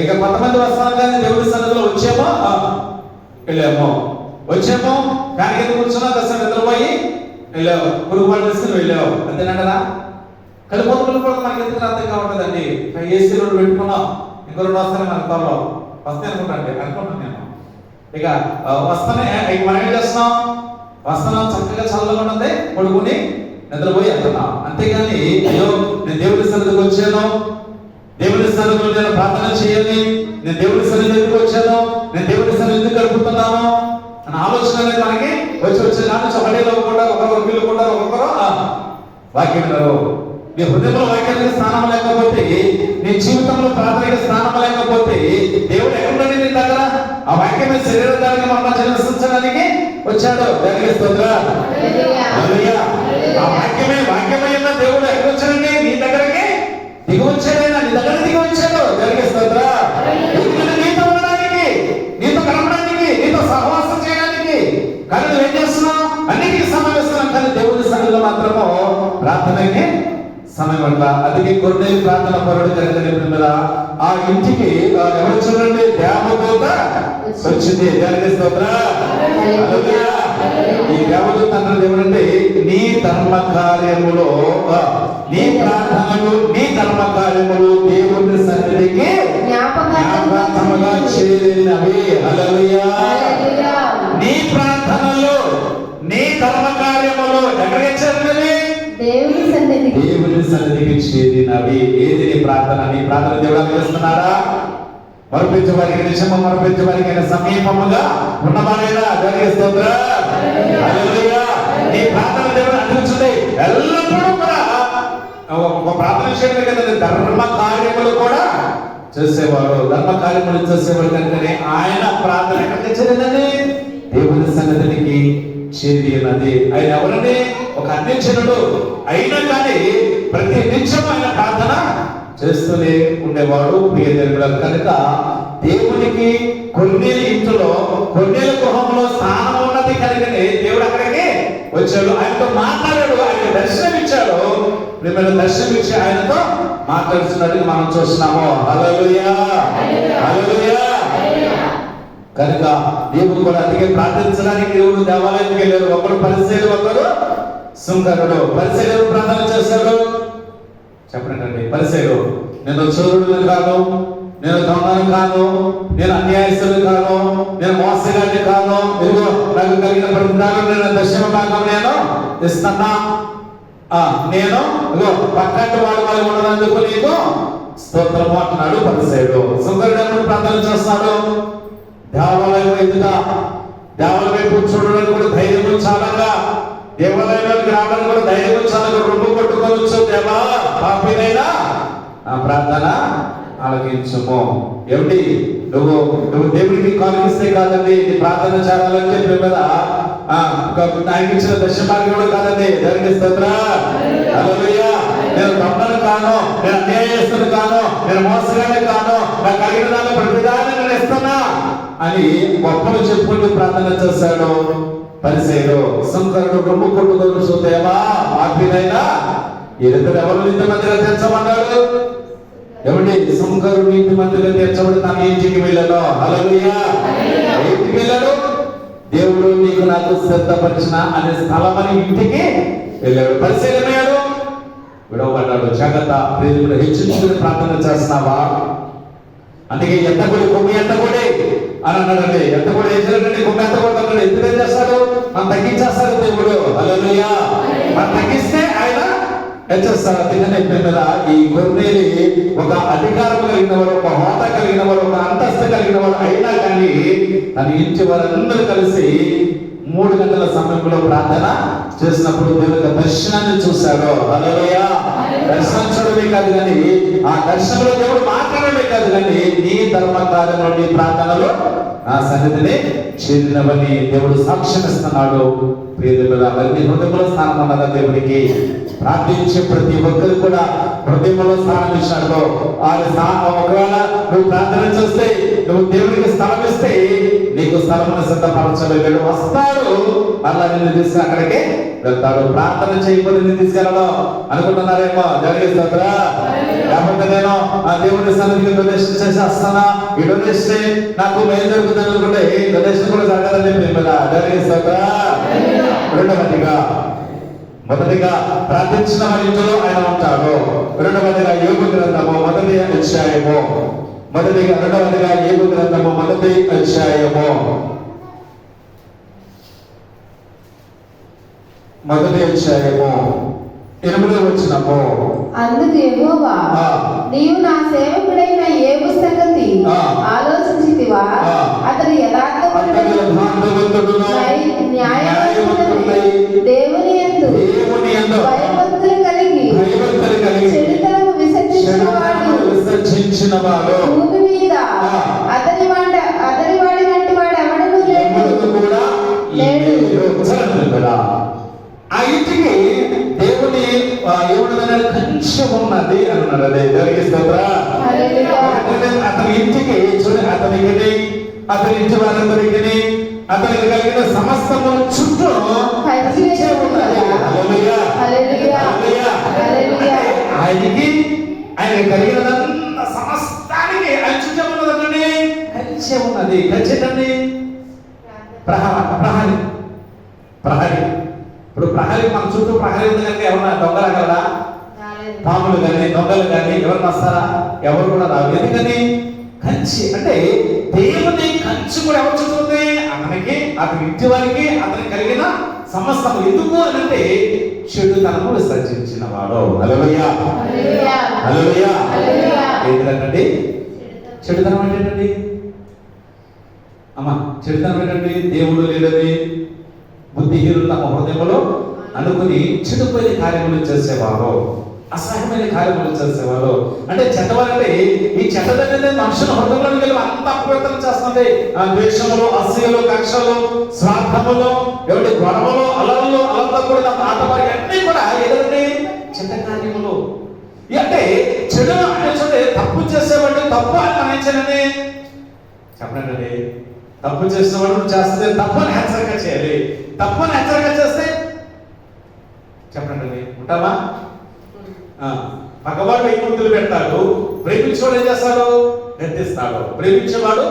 ఇక కొంతమంది వస్తున్నాం కానీ దేవుడి సన్నిధిలో వచ్చేమో వెళ్ళాము, వచ్చేమో ఫ్యాన్ కింద కూర్చున్నా దర్శనం నిద్రపోయి వెళ్ళావు, పురుగు పళ్ళు తీసుకుని వెళ్ళావు అంతేనంటారా? కలిపోతులు కూడా మనకి ఎందుకు అర్థం కావట్లేదండి. ఏసీ రోడ్డు పెట్టుకున్నాం, ఇంకో 2 వస్తానే మన త్వరలో వస్తాయి అనుకుంటాను నేను. ఇక వస్తానే మనం ఏం చేస్తున్నాం? వస్తున్నాం చక్కగా చల్లగా ఉన్నది పడుకుని నిద్రపోయి వెళ్తున్నాం. అంతేగాని అయ్యో నేను దేవుడి సన్నిధికి వచ్చాను, దేవుడి సన్నిధిలో నేను ప్రార్థన చేయాలి, నేను దేవుడి సన్నిధి ఎందుకు వచ్చాను, నేను దేవుడి సన్నిధి ఎందుకు గడుపుతున్నాను అన్న ఆలోచన అనేది మనకి వచ్చే నాటి చొక్కడేలో కూడా ఒకరు వీళ్ళు కూడా ఒక్కొక్కరు వాక్యం వినరు. నీ హృదయంలో వాక్యానికి స్థానం లేకపోతే, నీ జీవితంలో ప్రార్థనకి స్థానం లేకపోతే దేవుడు ఎక్కడుండండి నీ దగ్గర? ఆ వాక్యమే శరీరానికి మరణ జన్మించడానికి వచ్చాడు. దానికి స్తోత్రం హల్లెలూయా. ఆ వాక్యమైన దేవుడు ఎక్కడ వచ్చాడండి? నీ దగ్గరకి దిగి వచ్చాడైనా, నీ దగ్గర దిగి వచ్చాడు. దానికి స్తోత్రం. నీతో ఉండడానికి, నీతో కలపడానికి, నీతో సహవాసం చేయడానికి. కానీ నువ్వేం చేస్తున్నావు? అన్నిటికీ సమయం ఇస్తున్నాం కానీ దేవుడి సన్నిధిలో మాత్రము ప్రార్థనకి సమయం అంట. అందుకే కొన్ని ప్రార్థన పరుడు కలిగిన ఆ ఇంటికి ఎవరు చూడండి? దేవదూత వచ్చింది. దానికి స్తోత్రం హల్లెలూయా. ఈ దేవదూత అన్నది ఎవరంటే నీ ధర్మ కార్యములో, నీ ప్రార్థనలు, నీ ధర్మ కార్యములు దేవుని సన్నిధికి జ్ఞాపకముగా చేరినవి. హల్లెలూయా. నీ ప్రార్థనలు, నీ ధర్మ కార్యములు ఎక్కడికి చేరినవి? దేవుని సన్నిధికి చేరినవి. ఏది నీ ప్రార్థన? నీ ప్రార్థన దేవుడు అందిస్తున్నాడా? మరపించే వారికి నిజము, మరపించే వారికి సమీపముగా ఉన్నవారైనా దానికి స్తోత్రం హల్లెలూయా. నీ ప్రార్థన దేవుడు అందించుంది. ఎల్లప్పుడూ కూడా ఒక ప్రార్థన చేయడం కదండి, ధర్మ కార్యములు కూడా చేసేవారు. ధర్మ కార్యములు చేసేవారు కనుకనే ఆయన ప్రార్థన ఎక్కడికి చేరిందండి? దేవుని సన్నిధికి చేరినది. ఆయన ఎవరండి? ఒక అన్యజనుడు అయినా కానీ ప్రతి నిత్యం ఆయన ప్రార్థన చేస్తూనే ఉండేవాడు. ప్రియ దేవుడు కనుక దేవునికి కొన్నేళ్ళ ఇంట్లో, కొన్నేళ్ళ గృహంలో స్థానం ఉన్నది కనుకనే దేవుడు అక్కడికి వచ్చాడు. ఆయనతో మాట్లాడాడు, ఆయన దర్శనం ఇచ్చాడు. మిమ్మల్ని దర్శనమిచ్చి ఆయనతో మాట్లాడుతున్నట్టుగా మనం చూస్తున్నాము. హల్లెలూయా, హల్లెలూయా. కనుక దేవుడు కూడా అందుకే ప్రార్థించడానికి దేవుడు దేవాలయానికి వెళ్ళారు. ఒకరు పరిసయ్యులు, ఒకరు సుంకరుడు. పరిసయ్యులు ప్రార్థన చేశారు. చెప్పండి, పరిసయ్యులు, నేను చోరుడు కాను, నేను దొంగను కాను, నేను అన్యాయస్తులు కాను, నేను మోసగాడిని కాను, ఇదిగో నాకు కలిగిన ప్రతిదానం నేను దశమ భాగం నేను ఇస్తున్నా, నేను ఇదిగో పక్కటి వాడు వాళ్ళు ఉన్నందుకు నీకు స్తోత్రము అంటున్నాడు పరిసయ్యుడు. సుంకరుడు ప్రార్థన చేస్తాడు. దేవాలయం ఎదుట దేవాలయం వైపు చూడడానికి కూడా ధైర్యం చాలగా, దేవాలయానికి రావడానికి కూడా ధైర్యం చాలగా రొమ్ము కొట్టుకోవచ్చు. దేవా పాపినైనా నా ప్రార్థన ఆలకించుము. ఏమిటి నువ్వు దేవుడికి కాలిస్తే కాదండి, నీ ప్రార్థన చేయాలంటే మీద ఆయన ఇచ్చిన దర్శనాలు కూడా కాదండి. దేవునికి స్తోత్రం, హల్లెలూయా. నేను దొంగను కాను, నేను అన్యాయస్తుని కాను, నేను మోసగానే కాను, నాకు కలిగిన దాన్ని ప్రతిదాన్ని నేను ఇస్తున్నా అని గొప్పలు చెప్పుకుంటూ ప్రార్థన చేశాడు పరిసయ్యుడు. సుంకరుడు రొమ్ము కొట్టుకోవచ్చు. దేవా పాపినైనా ఇద్దరు ఎవరు నీతి మందిగా తీర్చమన్నాడు. ఏమండి, సుంకరుడు నీతి మందిగా తీర్చబడి తన ఇంటికి వెళ్ళాడు. హల్లెలూయా. ఇంటికి వెళ్ళాడు. దేవుడు నీకు నాకు సిద్ధపరిచిన అనే స్థలమని ఇంటికి వెళ్ళాడు. పరిశీలనయ్యాడు, విడవబడ్డాడు. జాగ్రత్త, ప్రియులు హెచ్చించుకుని ప్రార్థన చేస్తున్నావా? అందుకే ఎంతకుడి కొమ్మి ఎంతకుడి అని అన్నాడండి. ఎంతకుడి ఏం చేయాలండి? కొమ్మి ఎంతకుడి అన్నాడు. ఎందుకు చేస్తాడు? మనం తగ్గించేస్తాడు దేవుడు. హల్లెలూయా. మనం తగ్గిస్తే ఆయన హెచ్చేస్తాడు. అందుకనే మీద ఈ గొర్రెని ఒక అధికారం కలిగిన వాడు, ఒక హోదా కలిగిన వాడు, ఒక అంతస్తు కలిగిన వాడు అయినా కానీ తన ఇంటి వారందరూ కలిసి 3 గంటల సమయంలో ప్రార్థన చేసినప్పుడు దేవుని దర్శనాన్ని చూశాడు. హల్లెలూయా. దర్శనం చూడమే కాదు కానీ ఆ దర్శనంలో దేవుడు మాట్లాడమే కాదు కానీ నీ ధర్మ కార్యంలో నీ ప్రార్థనలో ఆ సన్నిధిని చేరినవని దేవుడు సాక్ష్యం ఇస్తున్నాడు. ప్రియమైన వారిని హృదయంలో స్థానం ఉన్నదా దేవుడికి? ప్రార్థించే ప్రతి ఒక్కరు కూడా హృదయంలో స్థానం ఇచ్చాడు. ఒకవేళ నువ్వు ప్రార్థన చేస్తే, నువ్వు దేవుడికి స్థలం ఇస్తే నీకు స్థలమును సిద్ధపరచలేడు. వస్తాడు, మళ్ళా నిన్ను తీసుకుని అక్కడికి వెళ్తాడు. ప్రార్థన చేయకపోతే నిన్ను తీసుకెళ్ళడం అనుకుంటున్నారేమో. దేవుడికి స్తోత్రం. లేకపోతే నేను ఆ దేవుడి సన్నిధికి డొనేషన్ చేసి వస్తానా, ఈ డొనేషన్ నాకు మేలు జరుగుతుంది అనుకుంటే ఈ డొనేషన్ కూడా జరగదని చెప్పి కదా. దేవుడికి స్తోత్రం. మొదటిగా ప్రార్థించిన వారి ఇంట్లో ఆయన ఉంటాడు. రెండవదిగా యోగు గ్రంథము 1వ అధ్యాయము. రెండవదిగా యోగు గ్రంథము 1వ అధ్యాయము 8వ వచనము. అందుకు యెహోవా, నీవు నా సేవకుడైన యోబు సంగతి ఆలోచించితివా? అతడు యథార్థవంతుడును, న్యాయవంతుడై దేవుని యందు భయభక్తులు కలిగి చెడుతనము విసర్జించినవాడు భూమి మీద అతని వాడి వంటి వాడు ఎవడనూ లేడు. ఆ ఇంటికి దేవుని ఏమన్నది? కంచె ఉన్నది అన్నాడు. అదే దేవునికి స్తోత్రం. అతని ఇంటికి చూడండి, అతని ఇంటి వారందరికి అతనికి కలిగిన సమస్తము చుట్టూ కంచె ఉన్నది. హల్లెలూయా, హల్లెలూయా. ఆయనకి ఆయన కలిగినదంత సమస్తానికి ఆయన చుట్టూ ఉన్నదండి కంచె ఉన్నది. కంచెండి ప్రహరీ. ఇప్పుడు ప్రహరీ మన చుట్టూ ప్రహరీ ఉంది కనుక ఎవరన్నా దొంగలు అగలరా? పాములు కానీ దొంగలు కానీ ఎవరు వస్తారా? ఎవరు కూడా రావు. ఎందుకని? కంచి అంటే దేవుని కంచి కూడా ఎవరు చుట్టూ? అతనికి, అతని ఇంటి వారికి, అతనికి కలిగిన సమస్తం. ఎందుకు అని అంటే చెడుతనము విసర్జించిన వాడు. హల్లెలూయా, హల్లెలూయా. ఏంటంటే చెడుతనం ఏంటండి? అమ్మా, చెడుతనం ఏంటండి? దేవుడు లేదని బుద్ధిహీనులు తమ హృదయంలో అనుకుని చెడుపోయిన కార్యములు చేసేవారు, అసహ్యమైన కార్యములు చేసేవారు. అంటే చెడ్డవారంటే ఈ చెడ్డదనేది మనుషుల హృదయంలోకి వెళ్ళి అంత అపవిత్రం చేస్తుంది. ద్వేషములు, అసూయలు, కక్షలు, స్వార్థములు, ఎవరి గొడవలు, అలలు, అలతకూడదు ఆటపాడి అన్నీ కూడా ఏదంటే చెడ్డ కార్యములు. అంటే చెడు అంటే తప్పు చేసేవాడు తప్పు అని గమనించాలని చెప్పండి. తప్పు చేసేవాడు చేస్తే తప్పు అని హెచ్చరిక చేయాలి. తప్పు అని హెచ్చరిక చేస్తే చెప్పండి ఉంటావా? పగవాడు 1000 ముద్దులు పెడతాడు, ప్రేమించేవాడు ఏం చేస్తాడు? గద్దిస్తాడు. ప్రేమించేవాడు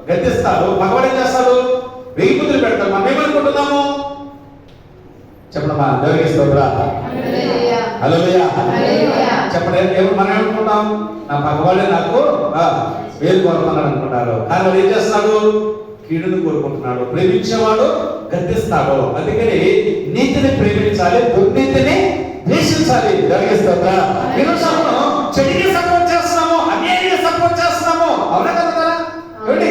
గద్దిస్తాడు, పగవాడు ఏం చేస్తాడు? 1000 ముద్దులు పెడతాడు. మనం ఏమనుకుంటున్నాము? చెప్పడమ్మా, దేవునికి స్తోత్రం. హల్లెలూయా. చెప్పండి, మనం ఏమనుకుంటాం? నా పగవాడే నాకు వేలు కోరుతున్నాడు అనుకుంటారు. కానీ వాడు ఏం చేస్తాడు? కీడును కోరుకుంటున్నాడు. ప్రేమించేవాడు గద్దిస్తాడు. అందుకని నీతిని ప్రేమించాలి, దుర్నీతిని ద్వేషించాలి. దేవునికి స్తోత్రం. ఈరోజు మనం చెడుకి సపోర్ట్ చేస్తున్నాము, అన్యాయానికి సపోర్ట్ చేస్తున్నాము. అవునా కదా? ఏమిటి?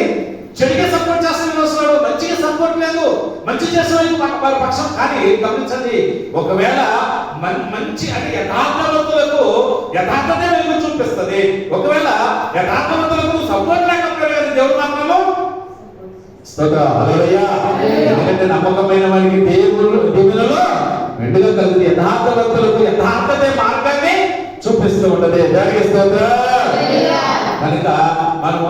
చెడుగా సపోర్ట్ చేస్తున్నాడు, మంచిగా సపోర్ట్ లేదు. మంచి చేసే వారి పక్షం. కానీ గమనించండి, ఒకవేళ మంచి అంటే యథార్థవంతులకు యథార్థతే వెలుగు చూపిస్తుంది. ఒకవేళ యథార్థవంతులకు సపోర్ట్ లేకపోతే దేవుడు మాత్రము స్తోత్రం. హల్లెలూయా. ఎందుకంటే నమ్మకమైన వారికి దేవునిలో మెండుగా కలుగుతుంది. యథార్థవంతులకు యథార్థతే మార్గాన్ని చూపిస్తూ ఉంటది. దేవునికి స్తోత్రం. కనుక మనం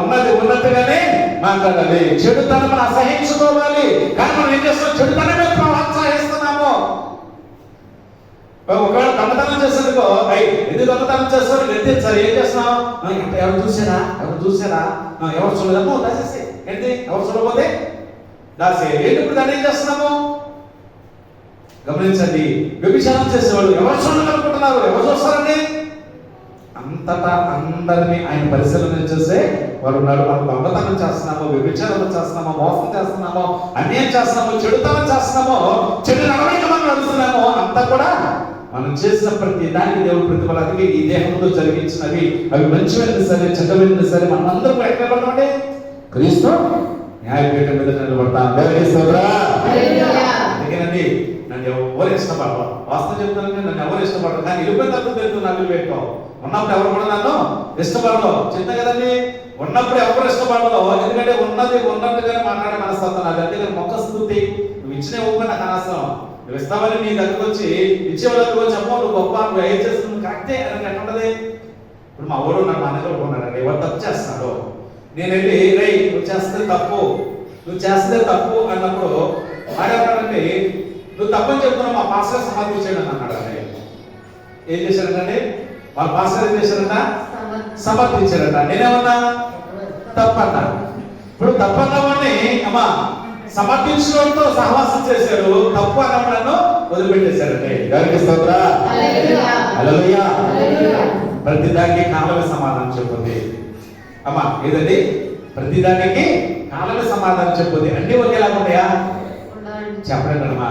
ఉన్నట్టుగానే మాట్లాడాలి. చెడుతనం అసహించుకోవాలి. కానీ మనం ఏం చేస్తున్నాం? చెడుతనమే ప్రోత్సహిస్తున్నాము. ఒకవేళ దొంగతనం చేసేందుకో ఎందుకు దొంగతనం చేస్తావు? గెలిచారు. ఏం చేస్తున్నావు? ఎవరు చూసారా? ఎవరు చూడలేము దాచేసి ఏంటి? ఎవరు చూడకపోతే దాసే ఏంటి? ఇప్పుడు దాన్ని ఏం చేస్తున్నాము? గమనించండి, వ్యభిచారం చేసేవాళ్ళు ఎవరు చూడాలనుకుంటున్నారు? ఎవరు చూస్తారండి? అంతటా అందరినీ ఆయన పరిశీలన చేసే వాడు ఉన్నాడు. మనం దొంగతనం చేస్తున్నామో, వ్యభిచారం చేస్తున్నామో, మోసం చేస్తున్నామో, అన్యాయం చేస్తున్నామో, చెడుతనం చేస్తున్నామో, చెడు నడవడిక మనం నడుస్తున్నామో, అంతా కూడా మనం చేసిన ప్రతి దానికి దేవుడు ప్రతిఫలం. అందుకే ఈ దేహంతో జరిగించినవి అవి మంచివైనా సరే చెడ్డమైనా సరే మనం అందరూ ఎక్కడ పడతామండి? క్రీస్తు న్యాయపీఠం మీద నిలబడతాం. అందుకేనండి, నన్ను ఎవరు ఇష్టపడరు. వాస్తవం చెప్తానంటే నన్ను ఎవరు ఇష్టపడరు. కానీ ఇరుపై తక్కువ తెలుసు నాకు పెట్టావు. ఉన్నప్పుడు ఎవరు కూడా నన్ను ఇష్టపడరు. చెప్తా కదండి, ఉన్నప్పుడు ఎవరు ఇష్టపడరు. ఎందుకంటే ఉన్నది ఉన్నట్టుగానే మాట్లాడే మనస్తత్వం నాది. అంతేగాని మొక్క స్థుతి నువ్వు ఇచ్చిన ఇవ్వమని నాకు అనవసరం. నువ్వు ఇస్తామని నీ దగ్గరకు వచ్చి ఇచ్చేవాళ్ళకి వచ్చి అమ్మో నువ్వు గొప్ప, నువ్వు ఏం చేస్తున్నావు కరెక్టే అని ఎట్లుంటది? ఇప్పుడు మా ఊరు నా అన్నగారు ఉన్నాడండి, ఎవరు తప్పు చేస్తున్నాడు, నేను వెళ్ళి రై నువ్వు చేస్తే తప్పు అన్నప్పుడు ఆడేవాడంటే నువ్వు తప్పని చెప్తున్నావు మా పాస్టర్ సమర్పించాడు అని అన్నాడు. ఏం చేశాడంటే వాళ్ళ పాస్టర్ ఏం చేశాడంట? సమర్పించాడంట. నేనేమన్నా తప్పన్నాడు. ఇప్పుడు తప్పన్నవాడిని అమ్మా సమర్పించడంతో సహవాసం చేశారు, తప్పు అన్నవాడను వదిలిపెట్టేశారండి. దానికి స్తోత్రం. హల్లెలూయా. ప్రతిదానికి కాలమే సమాధానం చెప్పుద్ది. అమ్మా ఏదండి? ప్రతిదానికి కాలమే సమాధానం చెప్పుద్ది. అన్ని ఒకేలాగా ఉంటాయా? చెప్పండి అమ్మా,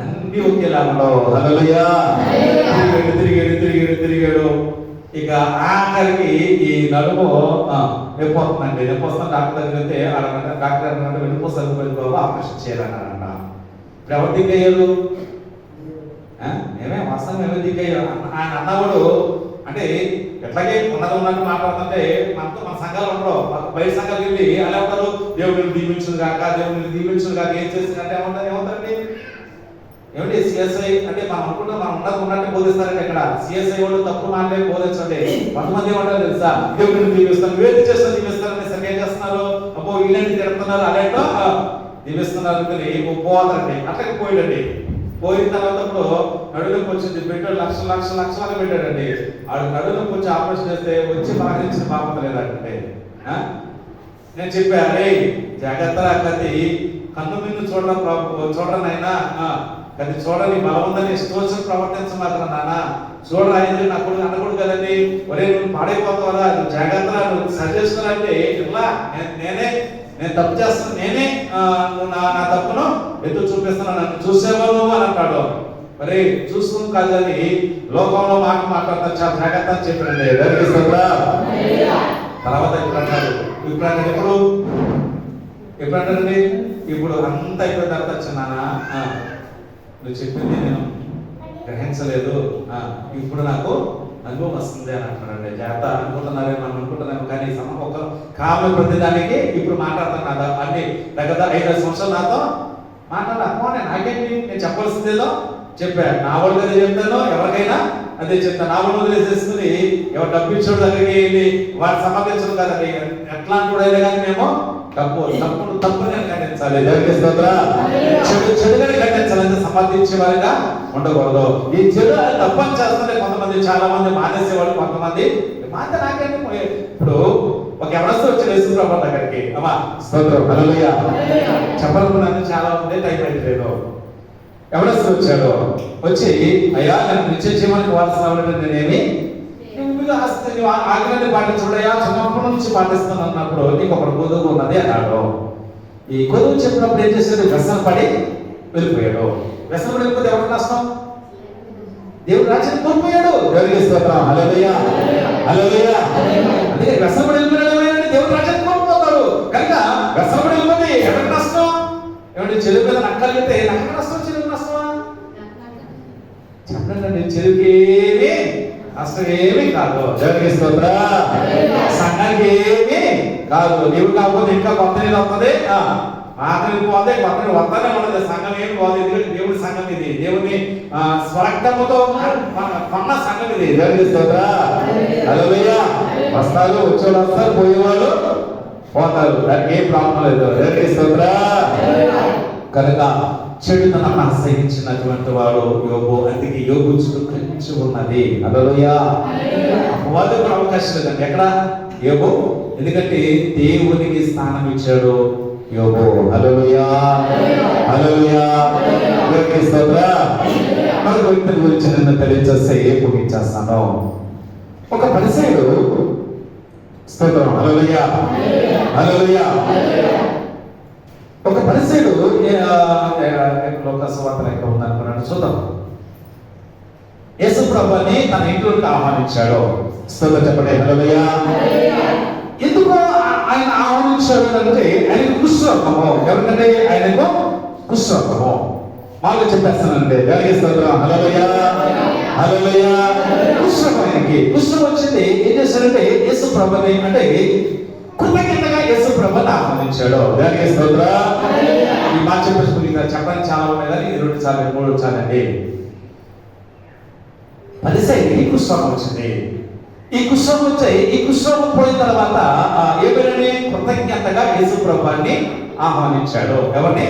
అన్ని ఒకేలా ఉండవు. హల్లెలూయా. తిరిగాడు. ఇక ఆఖరికి ఈ నడుము నొప్పి వస్తుందండి. నొప్పి వస్తుంది. డాక్టర్ దగ్గర వెళ్తే డాక్టర్ అన్నమాట వెనుక సరిపోయింది బాబు, ఆపరేషన్ చేయాలన్నారంట. ఇప్పుడు ఎవరు దిగ్గయ్యారు? మేమే వాస్తవం ఎవరు దిగ్గయ్యారు? ఆయన అన్నవాడు అంటే ఎట్లాగే ఉన్నట్టు మాట్లాడుతుంటే మనతో మన సంఘాలు ఉండవు. బయట సంఘాలు వెళ్ళి అలా ఉంటారు, దేవుడిని దీవించుడు కాక ఏం చేసిందంటే ఏమంటారండి? ఏమంటే సిఎస్ఐ అంటే మనం అనుకుంటాం మనం ఉన్నట్టు బోధిస్తారంటే ఇక్కడ సిఎస్ఐ వాళ్ళు తప్పు మాటలే బోధించండి. కొంతమంది ఏమంటారు తెలుసా? దేవుడిని దీవిస్తాను, వేది చేస్తాను దీవిస్తారని సరిగ్గా చేస్తున్నారు, అబ్బో వీళ్ళని తిడుతున్నారు, అలాంటో దీవిస్తున్నారు పోవాలండి. అట్లకి పోయాడండి. పోయిన తర్వాత ఇప్పుడు నడువులోకి వచ్చింది, పెట్టాడు లక్షలాగా పెట్టాడండి. ఆడు నడువులోకి వచ్చి ఆపరేషన్ చేస్తే వచ్చి పలకరించిన బాపత లేదంటే నేను చెప్పా, రే జాగ్రత్త కత్తి కన్ను మీద చూడడం అయినా కది చూడని బలం ఉందని ఇష్టం ప్రవర్తించమాత్రం నాన్న చూడరా ఇది నా కొడుకు అన్నకూడదు కదండి. ఒరే నువ్వు పాడైపోతావరా, నువ్వు జాగ్రత్త నువ్వు సరి చేసుకున్నారంటే ఇలా నేను తప్పు చేస్తాను, నేనే నా తప్పును ఎదురు చూపిస్తున్నాను, నన్ను చూసేవాళ్ళు నువ్వు అని అంటాడు. మరి చూసుకుని కాదని లోకంలో మాట్లాడతాను, చాలా జాగ్రత్త అని చెప్పండి. తర్వాత ఇప్పుడు అంటారండి ఇప్పుడు అంతా అయిపోయిన తర్వాత వచ్చినానా నువ్వు చెప్పింది నేను గ్రహించలేదు, ఇప్పుడు నాకు అనుభవం వస్తుంది అని అంటున్నాడండి. జాగ్రత్త అనుకుంటున్నారే మనం అనుకుంటున్నాము, కానీ ఒక కామ ప్రతిదానికి ఇప్పుడు మాట్లాడుతున్నా అన్ని దగ్గర 5 సంవత్సరాలు నాతో మాట్లాడాను. నాకేంటి నేను చెప్పాల్సిందేదో చెప్పాను. నా వాళ్ళు అదే చెప్తాను, ఎవరికైనా అదే చెప్తాను. నా వాళ్ళు వదిలేసేసుకుని ఎవరు డబ్బు ఇచ్చాడు దగ్గరికి వెళ్ళి వాడిని సమర్థించడం కదండి. ఎట్లాంటి కూడా అయినా కానీ మేము తప్పుని ఖండించాలి. చెడుగానే ఖండించాలి, సమర్థించే వారిగా ఉండకూడదు. ఈ చెడు తప్పని చేస్తుంటే కొంతమంది చాలా మంది మానేసేవాళ్ళు, కొంతమంది మాట నాకంటే ఇప్పుడు ఒక ఎవరస్తూ వచ్చి యేసుప్రభు దగ్గరికి అమ్మా స్తోత్రం హల్లెలూయా చెప్పాలనుకున్నాను, చాలా మంది టైం అయిపోలేదు. ఎవరస్తూ వచ్చాడు, వచ్చి అయ్యా నేను నిత్య జీవానికి వారసుని నేనేమి ఆజ్ఞని పాటించుడయ్యా, చిన్నప్పటి నుంచి పాటిస్తాను అన్నప్పుడు నీకు ఒకటి కొదువు ఉన్నది అన్నాడు. ఈ కొదువు చెప్పినప్పుడు ఏం చేశాడు, వ్యసన పడి వెళ్ళిపోయాడు. వ్యసన పడి వెళ్ళిపోతే ఎవరికి నష్టం? దేవుడు రాజ్యాన్ని కోల్పోయాడు. దేవుడికి స్తోత్రం హల్లెలూయా హల్లెలూయా. అందుకే వ్యసన పడి వెళ్ళిపోయాడు, దేవుడు రాజ్యాన్ని కోల్పోతాడు. కనుక వ్యసన పడి వెళ్ళిపోతే ఎవరికి నష్టం? ఏమంటే చెరువు మీద నక్కలిగితే నక్కకి నష్టం, చెరువుకి నష్టమా? చెప్పండి, చెరువుకేమి నష్టం ఏమీ కాదు. దేవుడికి స్తోత్రం. సంఘానికి ఏమీ కాదు. నీవు కాకపోతే ఇంకా కొత్త నీళ్ళు వస్తుంది, ఆఖరికి పోతే కొత్త నీళ్ళు వస్తానే ఉండదు. సంఘం ఏమి పోదు, ఎందుకంటే దేవుడి సంఘం ఇది, దేవుని స్వరక్తముతో కొన్న సంఘం ఇది. దేవుడికి స్తోత్రం హల్లెలూయా. వస్తారు, వచ్చేవాళ్ళు వస్తారు, పోయేవాళ్ళు పోతారు, దానికి ఏం ప్రాబ్లం లేదు. దేవుడికి స్తోత్రం. కనుక చెడుతనం ఆశ్రయించినటువంటి వాడు యోబు. అందుకే యోబు చుట్టూ కంచి ఉన్నది. హల్లెలూయా. అపవాదికి అవకాశం లేదండి ఎక్కడ యోబు, ఎందుకంటే దేవునికి స్థానం ఇచ్చాడు యోబు. హల్లెలూయా హల్లెలూయా. దేవునికి స్తోత్రం. మరొక వ్యక్తి గురించి నిన్ను తెలియజేస్తే ముగించేస్తాను. ఒక పరిసయుడు, స్తోత్రం హల్లెలూయా హల్లెలూయా. ఒక పరిసయుడు లోక సువార్తలు ఎక్కడ ఉందనుకున్నాడు, చూద్దాం. యేసుప్రభుని తన ఇంట్లోకి ఆహ్వానించాడు. స్తోత్రం చెప్పండి హల్లెలూయా. ఎందుకు ఆయన ఆహ్వానించాడు అంటే ఆయనకు కుష్ఠరోగము. ఎవరికంటే ఆయనకు కుష్ఠరోగము. మాకు చెప్పేస్తానండి. దేవునికి స్తోత్రం హల్లెలూయా హల్లెలూయా. కుష్ఠరోగం ఆయనకి. కుష్ఠం వచ్చింది. ఏం చేశాడంటే యేసుప్రభుని అంటే కృతజ్ఞతగా యేసుప్రభుని ఆహ్వానించాడు. దేవునికి స్తోత్రం. ఈ మాట చెప్పేసుకుని చెప్పడానికి చాలా ఉన్నాయి కానీ 2 సార్లు 3 సార్లు పరిసయ్యకి కుష్ఠరోగం వచ్చింది. ఈ కుష్ఠరోగం వచ్చాయి. ఈ కుష్ఠరోగం పోయిన తర్వాత ఏమైనా కృతజ్ఞతగా యేసుప్రభుని ఆహ్వానించాడు. ఎవరిని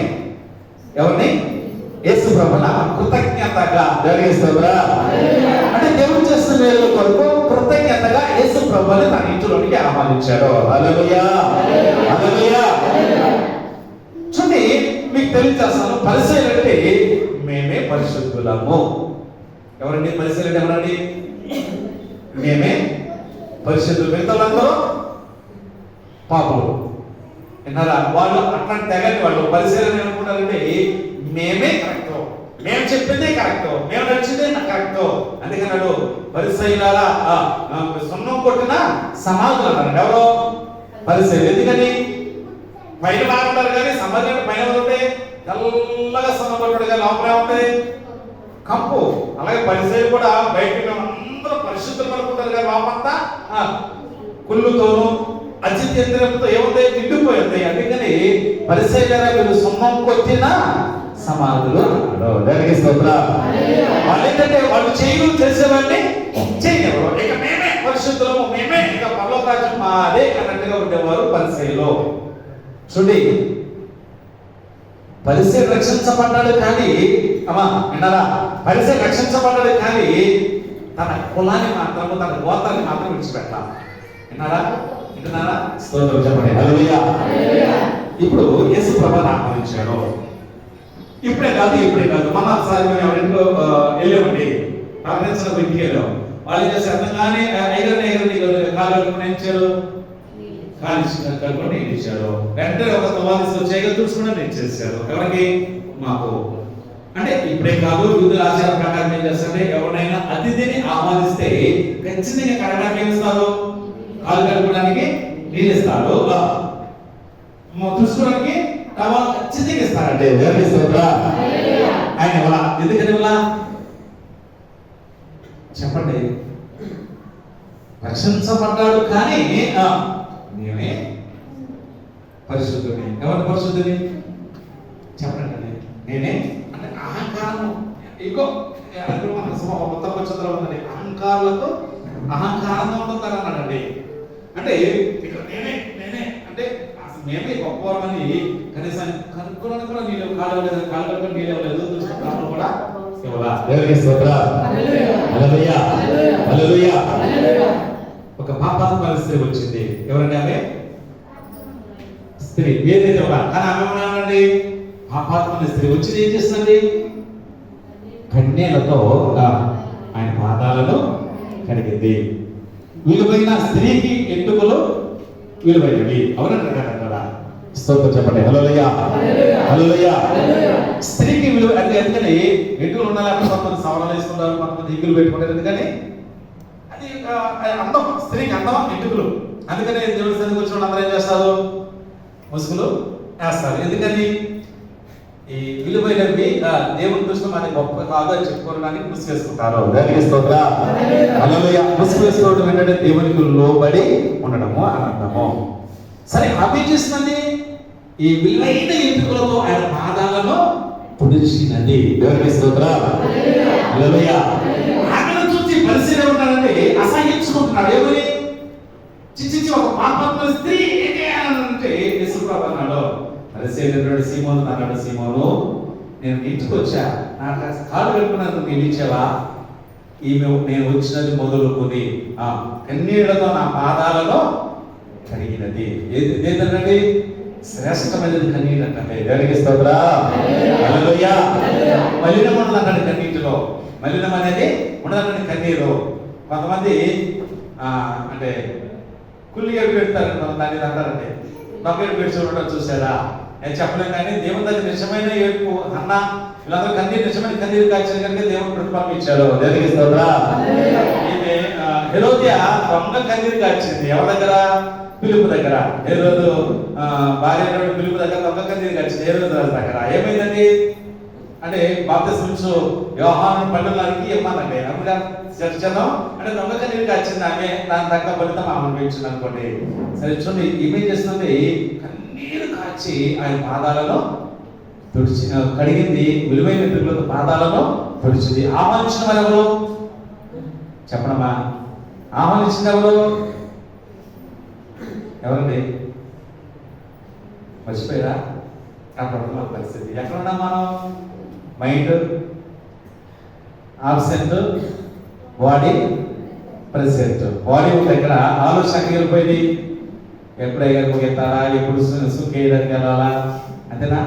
యేసుప్రభుని కృతజ్ఞతగా. దేవునికి స్తోత్రం. అంటే దేవుడు చేసిన మేలు కొరకు కృతజ్ఞతగా యేసుప్రభుని తన ఇంటిలోనికి ఆహ్వానించాడు. హల్లెలూయా హల్లెలూయా. చూడండి, మీకు తెలియజేస్తాను, పరిసయ్యులు అంటే మేమే పరిశుద్ధులము. ఎవరండి పరిసయ్యులు? ఎవరండి? మేమే పరిశుద్ధులు. మిగతాలందరూ పాపులు. విన్నారా? వాళ్ళు అట్లాంటి తెగని వాళ్ళు పరిశీలన ఏమనుకుంటారంటే మేమే కరెక్ట్, మేము చెప్పిందే కరెక్ట్, మేము నచ్చిందే కరెక్ట్. అందుకన్నాడు పరిసయ్యులారా సున్నం కొట్టిన సమాధులు అన్నాడు. ఎవరో పరిసయ్యులు. ఎందుకని? పైన బాగుంటారు కానీ సమాజం పైన ఉంటాయి, తెల్లగా సున్నం కొట్టాడు కానీ లోపలే ఉంటాయి కంపు. అలాగే పరిసయ్యులు కూడా బయట అందరూ పరిశుద్ధులు అనుకుంటారు కానీ లోపంతా కుళ్ళుతోనూ అచిత్యంతో ఏముంటాయి, నిండిపోయి ఉంటాయి. అందుకని పరిసయ్యులారా మీరు సున్నం కొట్టిన సమాధులు అన్నాడు. దేవునికి స్తోత్రం. వాళ్ళు ఏంటంటే వాళ్ళు చేయలు చేసేవాడిని చేయనివ్వరు. ఇక మేమే పరిశుద్ధులము, మేమే ఇక పరలోక రాజ్యం మాదే అన్నట్టుగా ఉండేవారు పరిసయ్యులు. చూడండి, పరిసయ్యుడు రక్షించబడ్డాడు కానీ అమ్మా విన్నారా, పరిసయ్యుడు రక్షించబడ్డాడు కానీ తన కులాన్ని మాత్రము, తన గోత్రాన్ని మాత్రం విడిచిపెట్టాలి. విన్నారా వింటున్నారా? స్తోత్రం చెప్పండి హల్లెలూయా. ఇప్పుడు యేసుప్రభుని ఆహ్వానించాడు. ఇప్పుడే కాదు మన ఒకసారి మేము ఎవరింట్లో వెళ్ళామండి, ప్రార్థించిన ఇంటికి వెళ్ళాం. వాళ్ళు ఏం చేసి అర్థంగానే కాలు కట్టుకుని ఇచ్చారు, కాలు కట్టుకుని ఇచ్చారు. వెంటనే ఒక తవాదిస్తూ చేయగా చూసుకుని ఇచ్చేసారు. ఎవరికి? మాకు. అంటే ఇప్పుడే కాదు, యూదుల ఆచారం ప్రకారం ఏం చేస్తారంటే ఎవరైనా అతిథిని ఆహ్వానిస్తే ఖచ్చితంగా కడగడానికి ఏం ఇస్తారు? కాలు కట్టుకోవడానికి నీళ్ళు ఇస్తారు, చూసుకోవడానికి ఖచ్చితంగా ఇస్తారంటే. దేవునికి స్తోత్రం. ఆయన ఇవ్వాల. ఎందుకని ఇవ్వాల చెప్పండి? రక్షించబడ్డాడు కానీ నేనే పరిశుద్ధుని. ఎవరి పరిశుద్ధుని చెప్పండి? నేనే అంటే అహంకారం, ఇంకో మొత్తం పరిశుద్ధులు ఉందండి. అహంకారంగా ఉంటారు అన్నాడండి. అంటే ఇక్కడ నేనే అంటే మేమే గొప్పవారని కనీసం కనుక్కోవడానికి కూడా నీళ్ళు కాలు కనుక్కొని నీళ్ళు లేదు కూడా ఇవ్వలా. దేవునికి స్తోత్రం. హల్లెలూయా. హల్లెలూయా. ఒక పాపాత్మ స్త్రీ వచ్చింది. ఎవరండి ఆమె? స్త్రీ. ఏదైతే ఇవ్వలా. కానీ ఆమె ఏమన్నానండి? పాపాత్మ స్త్రీ వచ్చింది ఏం చేస్తుంది? కన్యలతో ఆయన పాదాలను కడిగింది. విలువైన స్త్రీకి ఎంటుకలు విలువైనవి. అవునంటారు కదా? స్తోత్రం చెప్పండి. హల్లెలూయా. హల్లెలూయా. స్త్రీకి విలువ అంటే ఎందుకని ఎంటుకలు ఉండాలి. కొంతమంది సవరాలు వేసుకుంటారు, కొంతమంది ఇంకులు పెట్టుకుంటారు. ఎందుకని అది అందం. స్త్రీకి అందం ఎంటుకలు. అందుకని దేవుడి సన్నిధికి వచ్చిన అందరూ ఏం చేస్తారు? ముసుగులు వేస్తారు. ఎందుకని ఈ విలువైనవి దేవుని దృష్టిలో మనకి గొప్ప కాదు అని చెప్పుకోవడానికి ముసుగు వేసుకుంటారు. దేవునికి స్తోత్రం. హల్లెలూయా. ముసుగు వేసుకోవడం ఏంటంటే దేవునికి లోబడి ఉండడము అని అర్థము. సరే, ఆమె చేస్తున్నది ఈ విలువైన ఎంపికలతో ఆయన పాదాలను పొడిచినది. దేవునికి స్తోత్రం. హల్లెలూయా. ఆమెను చూసి పరిశీలన ఉన్నాడంటే అసహించుకుంటున్నాడు. ఏమని? చిచ్చి ఒక పాపాత్మ స్త్రీ అంటే యేసుప్రభు అన్నాడు. పరిశీలన సీమోను అన్నాడు, సీమోను నేను ఇంటికి వచ్చా, నాకు కాలు కట్టుకున్నందుకు నేను ఇచ్చావా? ఈమె నేను వచ్చినది మొదలుకొని కన్నీళ్లతో నా పాదాలలో కడిగినది. ఏంటంటే శ్రేష్టమైనది కన్నీళ్ళు అంటే. దేవునికి స్తోత్రం. హల్లెలూయా. మలినం ఉండదండి కన్నీటిలో. మలినం అనేది ఉండదండి కన్నీరు. కొంతమంది అంటే కుల్లి ఏడు పెడతారు, దాన్ని అంటారంటే నొక్కేడు పెట్టి చూడటం చూసారా? నేను చెప్పలేను. కానీ దేవుని దగ్గర నిజమైన ఏడుపు అన్న వీళ్ళందరూ కన్నీరు నిజమైన కన్నీరు కాల్చిన కనుక దేవుడు ప్రతిఫలం ఇచ్చాడు. దేవునికి స్తోత్రం. ఈమె హెరోదియా దొంగ కన్నీరు కాల్చింది. ఎవరి దగ్గర? పిలుపు దగ్గర. హెరోదు భార్య పిలుపు దగ్గర దొంగ కన్నీరు కాల్చింది. హెరోదు రాజు దగ్గర. ఏమైందండి అంటే బాప్తిస్మం యోహాను పళ్ళకి ఇవ్వమందండి. అప్పుడు చర్చను అంటే దొంగ కన్నీరు కాల్చింది ఆమె. దాని తగ్గ ఫలితం ఆమె అనిపించింది అనుకోండి. సరే చూడండి, ఏమేం చేస్తుంది? కన్నీరు కాచి ఆయన పాదాలను తుడిచి కడిగింది. విలువైన పిల్లలతో పాదాలను తుడిచింది. ఆహ్వానించిన వారు ఎవరు చెప్పడమా? ఆహ్వానించిన ఎవరు? ఎవరండి? మర్చిపోయారా? అప్పుడు పరిస్థితి ఎక్కడ ఉన్నాం మనం? Mind absent, body present. Body దగ్గర ఆలోచన వెళ్ళిపోయింది. ఎప్పుడు అయ్యారు ముగెత్తాలా, ఎప్పుడు సుఖేయడానికి వెళ్ళాలా, అంతేనా?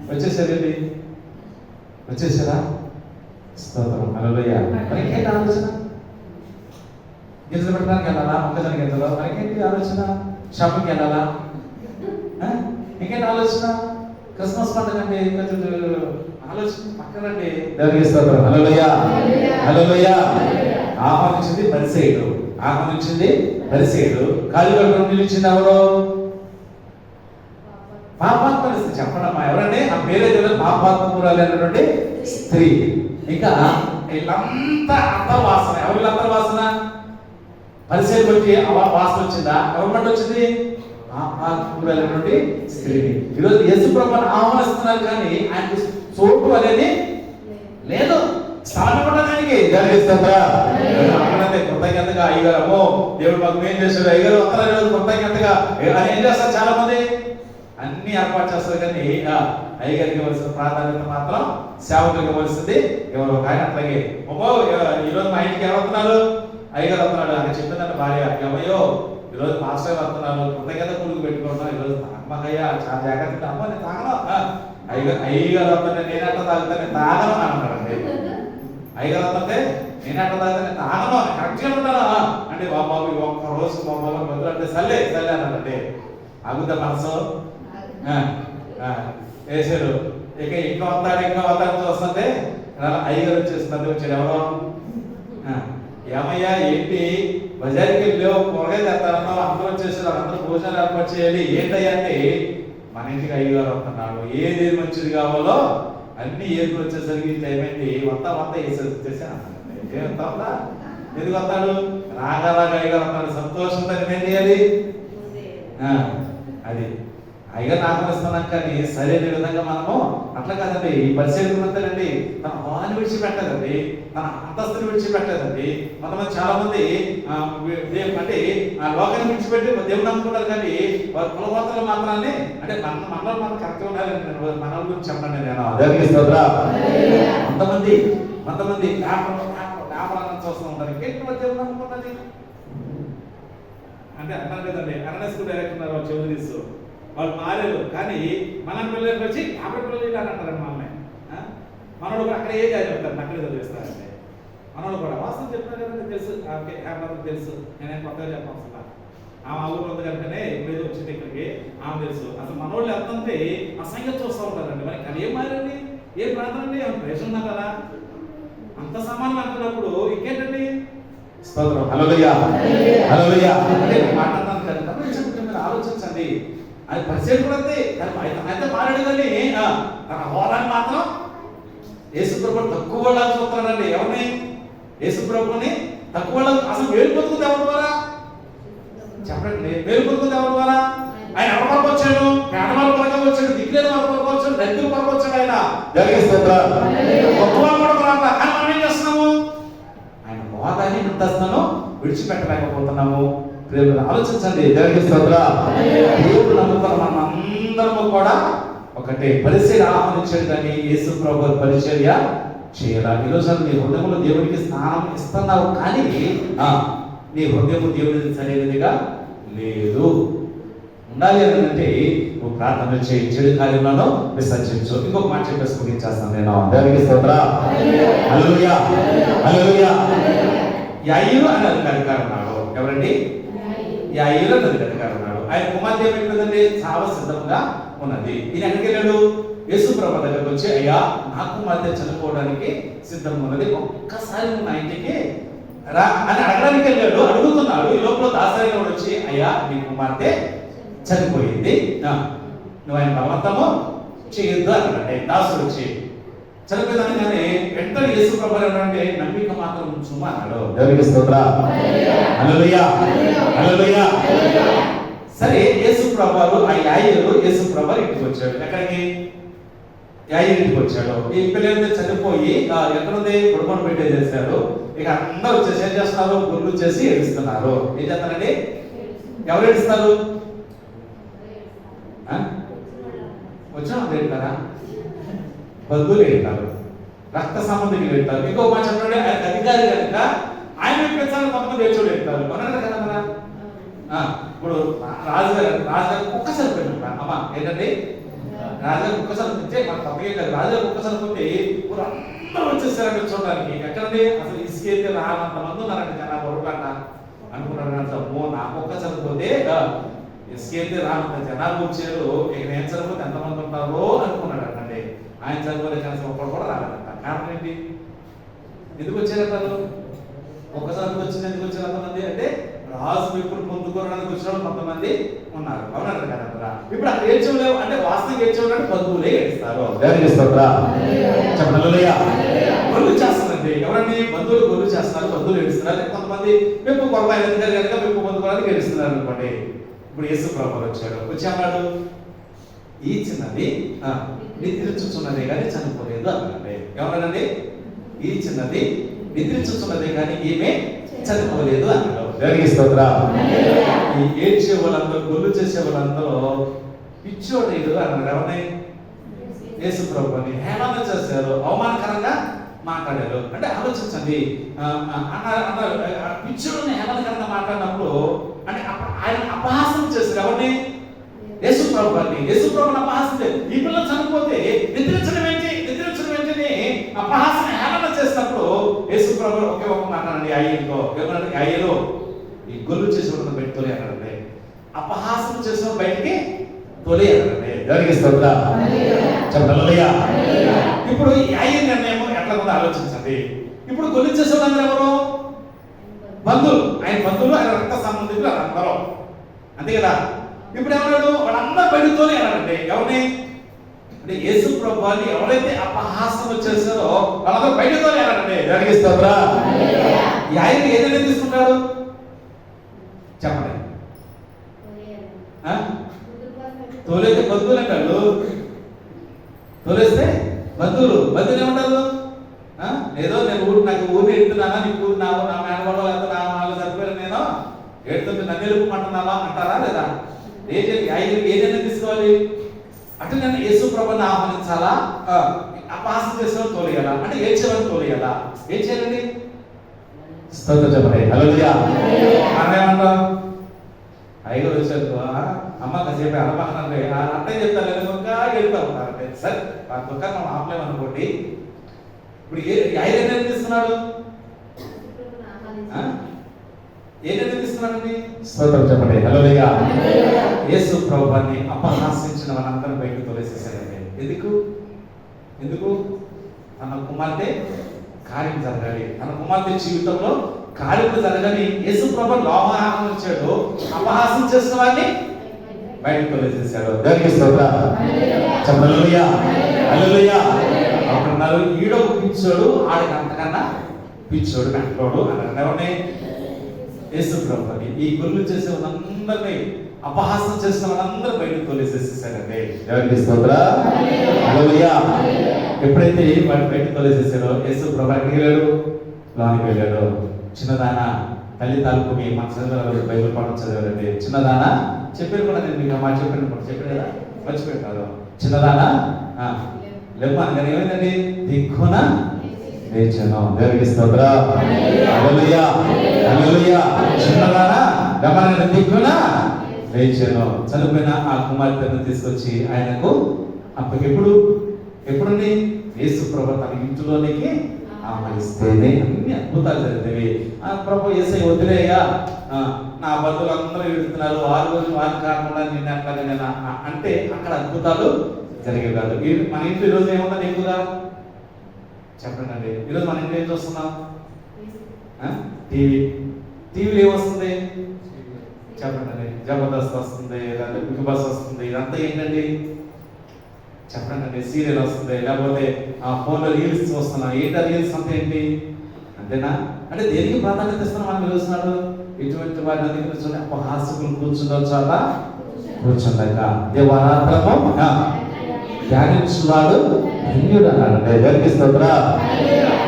వచ్చేసారండి, వచ్చేసారా? స్తోత్రం. హల్లెలూయా. మనకేంటి ఆలోచన? గింజలు పెట్టడానికి వెళ్ళాలా? మొక్కజొన్న గింజలు. మనకేంటి ఆలోచన? షాపింగ్కి వెళ్ళాలా? ఇంకేంటి ఆలోచన? క్రిస్మస్ పండుగ అంటే ఆలోచన పక్కనండి. దేవునికి స్తోత్రం. హల్లెలూయా. హల్లెలూయా. ఆహ్వానించింది పరిసయ్యుడు. ఆహ్వానించింది పరిసయ్యుడు. కాలువలో నిలిచింది ఎవరు? పాపాత్మ స్త్రీ. చెప్పడమ్మా ఎవరండి? ఆ పేరే తెలియదు. పాపాత్మురాలైనటువంటి స్త్రీ. ఇంకా వీళ్ళంతా అంతర్వాసన. ఎవరి అంతర్వాసన? పరిసయ్యుడు బట్టి వాసన వచ్చిందా? ఎవరి బట్టి వచ్చింది? పాపాత్మురాలైనటువంటి స్త్రీని. ఈరోజు యేసు ప్రభువుని ఆహ్వానిస్తున్నారు కానీ ఆయనకు చోటు అనేది లేదు. స్థానం ఉండడానికి జరిగిస్తుందా? కృతజ్ఞతగా అయ్యగారు అమ్మో దేవుడు మాకు ఏం చేశాడు, అయ్యగారు అందరూ కృతజ్ఞతగా అని ఏం చేస్తారు? చాలా మంది అన్ని ఏర్పాటు చేస్తారు కానీ అయ్యగారికి ఇవ్వాల్సిన ప్రాధాన్యత మాత్రం సేవకులకు ఇవ్వాల్సింది ఎవరు? ఆయన అట్లాగే అమ్మో ఈరోజు మా ఇంటికి ఎవరు వస్తున్నారు? అయ్యగారు వస్తున్నాడు అని చెప్పిందంటే భార్య, ఏమయ్యో ఈరోజు మాస్టర్ వస్తున్నాను, కృతజ్ఞత పులుగు పెట్టుకుంటున్నాను, ఈరోజు అమ్మకయ్యా చాలా జాగ్రత్తగా అమ్మ నేను తాగను. అయ్యగారు వస్తుంటే నేనట్ట తాగుతా, నేను తాగను అని అన్నాడండి. అయ్యగారు వస్తుంటే నేనట్ట తాగుతా, నేను తాగను అని కరెక్ట్గా ఉంటానా అంటే బాబు ఒక్క రోజు మా బాబు మొదలు అంటే సల్లే సల్లే అన్నాడండి. అగుద్ద మనసు వేసారు. ఇక ఇంకా వస్తాడు చూస్తుంటే అయ్యగారు వచ్చేస్తుంది. వచ్చాడు ఎవరో, ఏమయ్యా ఏంటి బజార్కి వెళ్ళావు, కూరగాయలు తెస్తానన్నావు, అందరూ వచ్చేసారు, అందరూ భోజనాలు ఏర్పాటు చేయాలి, ఏంటయ్యా అంటే మన ఇంటికి అయ్యగారు వస్తున్నాడు, ఏది మంచిది కావాలో అన్ని ఏర్పాటు వచ్చేసరికి ఏమైంది వంత వేసేసి వచ్చేసాను అన్నాడు. ఏమంతా ఎందుకు వస్తాడు? రాగా అయ్యగారు వస్తాడు, సంతోషంతో ఏం చేయాలి? అది అయ్యగారు ఆహ్వానిస్తున్నాం కానీ సరైన విధంగా మనము అట్లా కాదండి. ఈ పరిశీలనండి తన హోదాన్ని విడిచిపెట్టదండి, తన అంతస్తుని విడిచిపెట్టదండి. కొంతమంది చాలా మంది అంటే ఆ లోకాన్ని విడిచిపెట్టి దేవుని నమ్ముకుంటారు కానీ వారి కులపాత్రలు మాత్రాన్ని అంటే మనలో మనం కరెక్ట్గా ఉండాలి. మన గురించి చెప్పండి నేను. కొంతమంది కొంతమంది వ్యాపారాన్ని చూస్తూ ఉంటారు. ఇంకేంటి దేవుడు నమ్ముకున్నది అంటే అంటారు కదండి, అరణ్య స్కూల్ డైరెక్టర్ ఉన్నారు వాళ్ళు చౌదరీస్, వాళ్ళు మారారు. కానీ మన పిల్లలకి వచ్చి యాభై పిల్లలు అని అంటారు మనల్ని. మనోడు కూడా అక్కడ ఏ జాయి చెప్తారు, అక్కడే చదివిస్తారంటే మనోడు కూడా వాస్తవం చెప్తున్నారు కదండి, తెలుసు. ఓకే హ్యాపీ తెలుసు, నేనేం కొత్తగా చెప్పాల్సిందా. ఆమె ఊరు ఉంది కనుకనే ఎప్పుడైతే వచ్చింది ఇక్కడికి ఆమె తెలుసు. అసలు మనోళ్ళు ఎంతంటే ఆ సంగతి చూస్తూ ఉంటారండి. మరి కానీ ఏం మారండి, ఏం ప్రార్థన అండి, ఏమైనా ప్రేష్ ఉందా కదా, అంత సమానం అంటున్నప్పుడు ఇంకేంటండి స్తోత్రం. హల్లెలూయా హల్లెలూయా అంటే మాట్లాడతాను కదా, మీరు ఆలోచించండి. అది పరిచయం కూడా అంతే. అయితే మారాడు కానీ తన హోదాన్ని మాత్రం యేసుప్రభుని తక్కువ వాళ్ళని చూస్తున్నాడండి. ఎవరిని? యేసుప్రభుని తక్కువ వాళ్ళని. అసలు మేలు పొందుకుంది ఎవరి ద్వారా చెప్పండి? మేలు పొందుకుంది ఎవరి ద్వారా? ఆయన ఎవరి కొరకు వచ్చాడు? పేదవాళ్ళ కొరకు వచ్చాడు, దిక్కులేని వాళ్ళ కొరకు వచ్చాడు, రైతుల కొరకు వచ్చాడు. ఆయన గొప్ప వాళ్ళ కొరకు రాక. కానీ మనం ఏం చేస్తున్నాము? ఆయన హోదాని అంతస్తును విడిచిపెట్టలేకపోతున్నాము. ఆలోచించండి. దేవునికి స్తోత్రం. దేవుడు నమ్ముకున్న మనం అందరము కూడా ఒకటే పరిచర్య ఆహ్వానించాడు, కానీ యేసు ప్రభు పరిచర్య చేయాలి. ఈరోజు నీ హృదయంలో దేవుడికి స్థానం ఇస్తున్నావు, కానీ నీ హృదయము దేవుడికి సరైనదిగా లేదు. ఉండాలి అని అంటే నువ్వు ప్రార్థన చేయి, చెడు కార్యంలో విసర్జించు. ఇంకొక మాట చెప్పేసి ముగించేస్తాను నేను. దేవునికి స్తోత్రం. హల్లెలూయా హల్లెలూయా. యాయిరు అనే అధికారి ఉన్నాడు. ఎవరండి? యాయిరు అనే అధికారి ఉన్నాడు. ఆయన కుమార్తె ఏమైపోయిందండి? చావ సిద్ధంగా ఉన్నది. ఈయన ఎక్కడికి వెళ్ళాడు? యేసు ప్రభు దగ్గరకు వచ్చి, అయ్యా నా కుమార్తె చనిపోవడానికి సిద్ధంగా ఉన్నది, ఒక్కసారి నువ్వు నా ఇంటికి రా అని అడగడానికి వెళ్ళాడు. అడుగుతున్నాడు. ఈ లోపల దాసరైన వాడు వచ్చి, అయ్యా నీ కుమార్తె చనిపోయింది, నువ్వు ఆయన బలవంతము చేయొద్దు అన్నాడంటే. దాసుడు వచ్చి చనిపోయిందని కానీ వెంటనే యేసు ప్రభు అంటే నమ్మిక మాత్రం ఉంచుమా అన్నాడు. దేవునికి స్తోత్రం. హల్లెలూయా హల్లెలూయా. సరే యేసు ప్రభు ఆ యాయిరు యేసు ప్రభు ఇంటికి వచ్చాడు. ఎక్కడికి? యాయిరు ఇంటికి వచ్చాడు. ఈ పిల్లలు చనిపోయి ఎక్కడుంది? కుటుంబం పెట్టేసేసాడు. ఇక అందరూ వచ్చేసి ఏం చేస్తున్నారు? గుళ్ళు చేసి ఏడుస్తున్నారు. ఏం చేస్తారండి? ఎవరు ఏడుస్తారు? వచ్చా ఏడుతారా? బంధువులు ఏడుతారు, రక్త సంబంధికులు ఏడుతారు. ఇంకో మాట చెప్పండి, అధికారి కనుక ఆయన పెంచాలని కొంతమంది ఏడ్చోడు ఏడుతారు. అవునా కదా మన? ఇప్పుడు రాజుగారు కుక్క సరిపోయినప్పుడు అమ్మ ఏంటండి? రాజుగారు కుక్క సరిపోతే మన తప్పకే కాదు. రాజుగారు కుక్క సరిపోతే ఇప్పుడు అందరూ వచ్చేసారంటే చూడడానికి. ఎక్కడండి? అసలు ఇసుకైతే రానంత మంది ఉన్నారండి జనాలు. పొరపాట అనుకున్నాడు అంత, నా కుక్క సరిపోతే ఇసుకైతే రానంత జనాలు వచ్చారు, ఇక నేను సరిపోతే ఎంతమంది ఉంటారో అనుకున్నాడు అండి. ఆయన చనిపోతే కనీసం ఒక్కడు కూడా రాలేదంట. కారణం ఏంటి? ఎందుకు వచ్చారంటారు? ఒక్కసారి వచ్చింది ఎందుకు వచ్చారు అంతమంది అంటే రాజు ఇప్పుడు పొందుకోవడానికి వచ్చిన కొంతమంది ఉన్నారు. అవునంటారు కదా. ఇప్పుడు అక్కడ ఏడ్చలేవు అంటే వాస్తవం ఏడ్చేవాళ్ళు బంధువులే ఏడుస్తారు. గొల్లు చేస్తారండి. ఎవరండి? బంధువులు గొల్లు చేస్తారు, బంధువులు ఏడుస్తున్నారు. కొంతమంది మెప్పు కొరపాయి కనుక మెప్పు పొందుకోవడానికి ఏడుస్తున్నారు అనుకోండి. ఇప్పుడు యేసు ప్రభు వచ్చాడు. వచ్చాడు, ఈ చిన్నది నిద్రించుచున్నదే కానీ చనిపోలేదు అన్నాడండి. ఎవరనండి? ఈ చిన్నది నిద్రించుచున్నదే కానీ ఈమె చనిపోలేదు అన్నాడు. దేవునికి స్తోత్రం. ఈ ఏడ్చే వాళ్ళందరూ, గొల్లు చేసే వాళ్ళందరూ పిచ్చోడు అన్నారు. ఎవరిని? యేసు ప్రభుని హేళన చేశారు, అవమానకరంగా మాట్లాడారు. అంటే ఆలోచించండి, పిచ్చోడిని హేళనకరంగా మాట్లాడినప్పుడు అంటే ఆయన అపహాసం చేశారు. ఎవరిని? యేసు ప్రభుని. యేసు ప్రభుని అపహాసం చేశారు. ఈ పిల్లలు చనిపోతే నిద్రించడం ఏంటి, నిద్రించడం ఏంటని అపహాసం హేళన చేసినప్పుడు యేసు ప్రభు ఒకే ఒక మాట్లాడండి అయ్యతో. ఏమన్నాడు? అయ్యలో ఈ గొల్లు చేసేవాళ్ళని బయట తోలి అన్నాడండి. అపహాసం చేసిన బయటికి తోలి అన్నాడండి. దేవునికి స్తోత్రం. చెప్పలేయా? ఇప్పుడు ఈ అయ్య నిర్ణయం ఎట్లా ఉందో ఆలోచించండి. ఇప్పుడు గొల్లు చేసేవాళ్ళందరూ ఎవరు? బంధువులు. ఆయన బంధువులు, ఆయన రక్త సంబంధికులు అందరూ, అంతే కదా. ఇప్పుడు ఏమన్నాడు? వాళ్ళందరూ బయట తోలి అన్నాడండి. ఎవరిని? అంటే యేసు ప్రభువుని ఎవరైతే అపహాసం చేశారో వాళ్ళందరూ బయట తోలి అన్నాడండి. దేవునికి స్తోత్రం. ఈ ఆయన ఏదైనా తీసుకుంటాడు చెప్పండి. తోలైతే బంధువులు అంటాడు. తోలేస్తే బంధువులు. బంధువులు ఏమంటారు? ఏదో నేను నాకు ఊరిని ఎడుతున్నానా, నీకు నా మేనవాళ్ళు లేకపోతే నా వాళ్ళు సరిపోయారు, నేను ఏడుతుంటే నన్ను వెళ్ళిపోమంటున్నావా అంటారా లేదా? ఏదైనా తీసుకోవాలి. అట్లా నేను యేసు ప్రభువుని ఆహ్వానించాలా? అపహాసం చేసిన తోలేయాలా అంటే ఏడ్చేవాళ్ళు తోలేయాలా? ఏం చేయాలండి? స్తోత్రం చెప్పండి. హల్లెలూయా. మనం ఏమంటాం? అయ్యగారు వచ్చారు, అమ్మ కాసేపు అనపహనంటే అంటే చెప్తాను లేదు ఇంకా వెళ్తా ఉంటారంటే సరే ఆ దుఃఖాన్ని మనం ఆపలేమనుకోండి. ఇప్పుడు ఆయన ఏం నిర్ణయిస్తున్నాడు? ఏం నిర్ణయిస్తున్నాడండి? స్తోత్రం చెప్పండి. హల్లెలూయా. యేసు ప్రభువుని అపహాసించిన వాళ్ళందరూ బయటకు తోలేసేసారండి. ఎందుకు? తన కుమార్తె కార్యం జరగాలి, తన కుమార్తె జీవితంలో కార్యములు జరగాలి. యేసు ప్రభు లోహారం ఇచ్చాడు, అపహాసం చేసిన వారిని బయటకు తోలేసేసాడు. దేవునికి స్తోత్రం. హల్లెలూయా. హల్లెలూయా. అప్పుడున్నారు ఈడో పిచ్చోడు, ఆడికి అంతకన్నా పిచ్చోడు వెంటోడు అన్నారు. ఎవరిని? యేసు ప్రభుని. ఈ గుళ్ళు చేసే వాళ్ళందరినీ, అపహాసం చేసిన వాళ్ళందరూ బయటకు తోలేసేసారండి. దేవునికి స్తోత్రం. హల్లెలూయా. ఎప్పుడైతే వాడు బయటకు తోలేసేసారో యేసు ప్రభు ఎక్కడికి వెళ్ళాడు? లోనికి వెళ్ళాడు. చిన్నదానా తల్లి తాలూకుని మన చదివారు, బైబిల్ పాఠం చదివారండి. చిన్నదానా చెప్పారు కూడా, నేను మీకు మాట చెప్పాను కదా, మర్చిపోయినారు. చిన్నదానా లెమ్మని కానీ ఏమైందండి? దిక్కున లేచాను. దేవునికి స్తోత్రం. హల్లెలూయా. హల్లెలూయా. చిన్నదానా లెమ్మని దిక్కున లేచాను. చనిపోయిన ఆ కుమార్తెను తీసుకొచ్చి ఆయనకు ఎప్పుడుండి యేసు ప్రభు తన ఇంటిలోనికి ఆహ్వానిస్తేనే అన్ని అద్భుతాలు జరిగేవి. ప్రభు యేసై వదిలేయ్యా, నా బంధువులందరూ ఎడుతున్నారు, వారి కారణంగా నిన్న అట్లాగా నేను అంటే అక్కడ అద్భుతాలు జరిగేవి కాదు. మన ఇంట్లో ఈరోజు ఏమన్నా ఎక్కువగా చెప్పండి. ఈరోజు మన ఇంట్లో ఏం చూస్తున్నాం? టీవీలో ఏమొస్తుంది చెప్పండి? జబర్దస్త్ వస్తుంది, లేదా బిగ్ బాస్ వస్తుంది. ఇదంతా ఏంటండి చెప్పండి? సీరియల్ వస్తుంది, లేకపోతే ఆ ఫోన్లో రీల్స్ వస్తున్నాం. ఏంటి రీల్స్ అంతా ఏంటి? అంతేనా? అంటే దేనికి ప్రాధాన్యత ఇస్తున్నాం మనం చూస్తున్నాడు? ఇటువంటి వారి దగ్గర చూడండి, అపహాసకులు కూర్చుందో చాలా కూర్చుండక దేవారాత్రము ధ్యానించువాడు ధన్యుడు అన్నాడు. దేవునికి స్తోత్రం.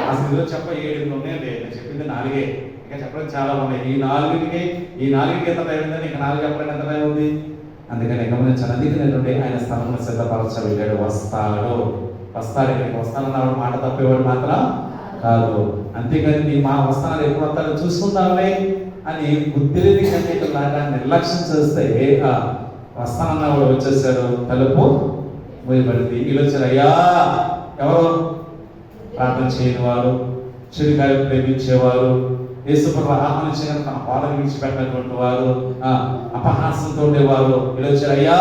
అసలు ఈరోజు 7 ఉన్నాయండి, నేను చెప్పింది 4. ఇంకా చెప్పడం చాలా ఉన్నాయి. ఈ నాలుగిటికి ఎంత టైం ఉందని ఇంకా 4 చెప్పడానికి ఎంత టైం ఉంది? అందుకని గమనించాను. అందుకనేటువంటి ఆయన స్థలంలో సిద్ధపరచ వెళ్ళాడు. వస్తాడు ఇక్కడికి వస్తానన్నాడు, మాట తప్పేవాడు మాత్రం కాదు. అంతేకాని నీ మా వస్తానాలు ఎప్పుడు వస్తాడో చూసుకుందామే అని బుద్ధిలేని కన్నీటిలాగా నిర్లక్ష్యం చేస్తే వస్తానన్నవాడు వచ్చేసాడు, తలుపు మూయబడింది. వీళ్ళు వచ్చారు. అయ్యా ఎవరు? ప్రార్థన చేయని వారు, చెడుకాయలు ప్రేమించేవారు, యేసుప్రభు ఆహ్వానించిన తన పాదం విడిచిపెట్టినటువంటి వారు, అపహాసంతో ఉండేవారు. వీళ్ళు వచ్చారు. అయ్యా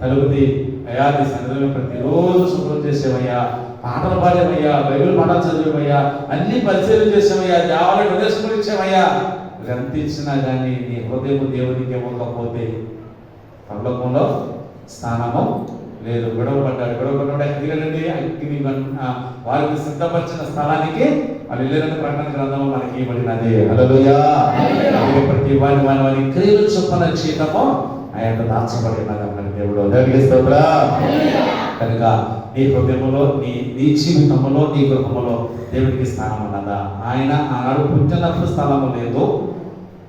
తలుపుది, అయ్యా నీ సన్నిధిలో ప్రతిరోజు శుభ్రం చేసేవయ్యా, పాటలు పాడేవయ్యా, బైబిల్ పాఠాలు చదివేవయ్యా, అన్ని పరిచయం చేసేవయ్యా, దేవాలయ ప్రదేశం ఇచ్చావయ్యా. ఎంత ఇచ్చినా కానీ నీ హృదయం దేవునికి ఇవ్వకపోతే పరలోకంలో స్థానము లేదు. గొడవపడ్డాడు. ఎదిగలండి అగ్ని వారికి సిద్ధపరిచిన స్థలానికి వాళ్ళు వెళ్ళిన ప్రకటన గ్రంథము మనకి ఇవ్వబడినది. హల్లెలూయా. ప్రతి వారి క్రియలు చొప్పున జీతము ఆయన దాచబడినది అన్నాడు దేవుడు. దేవునికి స్తోత్రం. కనుక నీ హృదయములో, నీ జీవితంలో, నీ గృహములో దేవుడికి స్థానం ఉన్నదా? ఆయన ఆనాడు పుట్టినప్పుడు స్థలము లేదు,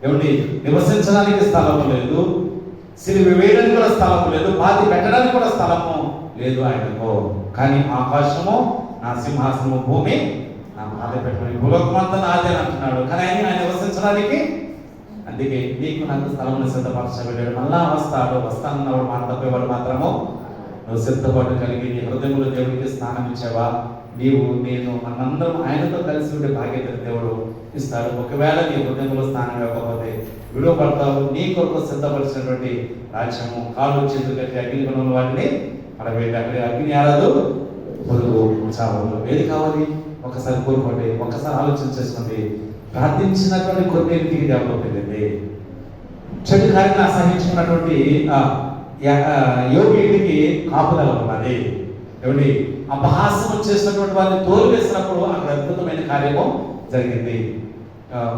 ఏమిటి నివసించడానికి స్థలము లేదు, సిలువ వేయడానికి కూడా స్థలము లేదు, పాతి పెట్టడానికి కూడా స్థలము లేదు ఆయనకు. కానీ ఆకాశము నా సింహాసనము, భూమి నా పాద పెట్టుకుని భూలోకమంతా నాదే అంటున్నాడు. కానీ ఆయన నివసించడానికి, అందుకే నీకు నాకు స్థలమును సిద్ధపరచబడ్డాడు. మళ్ళా వస్తానన్నవాడు మాట తప్పేవాడు మాత్రము నువ్వు సిద్ధపాటు కలిగి నీ హృదయంలో దేవుడికి స్థానం ఇచ్చావా? నీవు నేను మనందరం ఆయనతో కలిసి ఉండే బాధ్యత దేవుడు ఇస్తాడు. ఒకవేళ నీ హృదయంలో స్థానం ఇవ్వకపోతే విడువబడతావు. నీ కొరకు సిద్ధపరిచినటువంటి రాజ్యము కాళ్ళు చేతులు కట్టి అగ్ని గుణంలో వాటిని పడబెట్టి అక్కడ అగ్ని ఆరాదు, పొరుగు చావదు. ఏది కావాలి? ఒకసారి కోరుకోండి, ఒక్కసారి ఆలోచన చేసుకోండి. ప్రార్థించినటువంటి కొన్నింటికి డెవలప్ అయింది. చెడు కార్యాన్ని అసహించుకున్నటువంటి యోగికి కాపుదల ఉన్నది. ఏమిటి? అపహాసం చేసినటువంటి వారిని తోలు వేసినప్పుడు అక్కడ అద్భుతమైన కార్యము జరిగింది.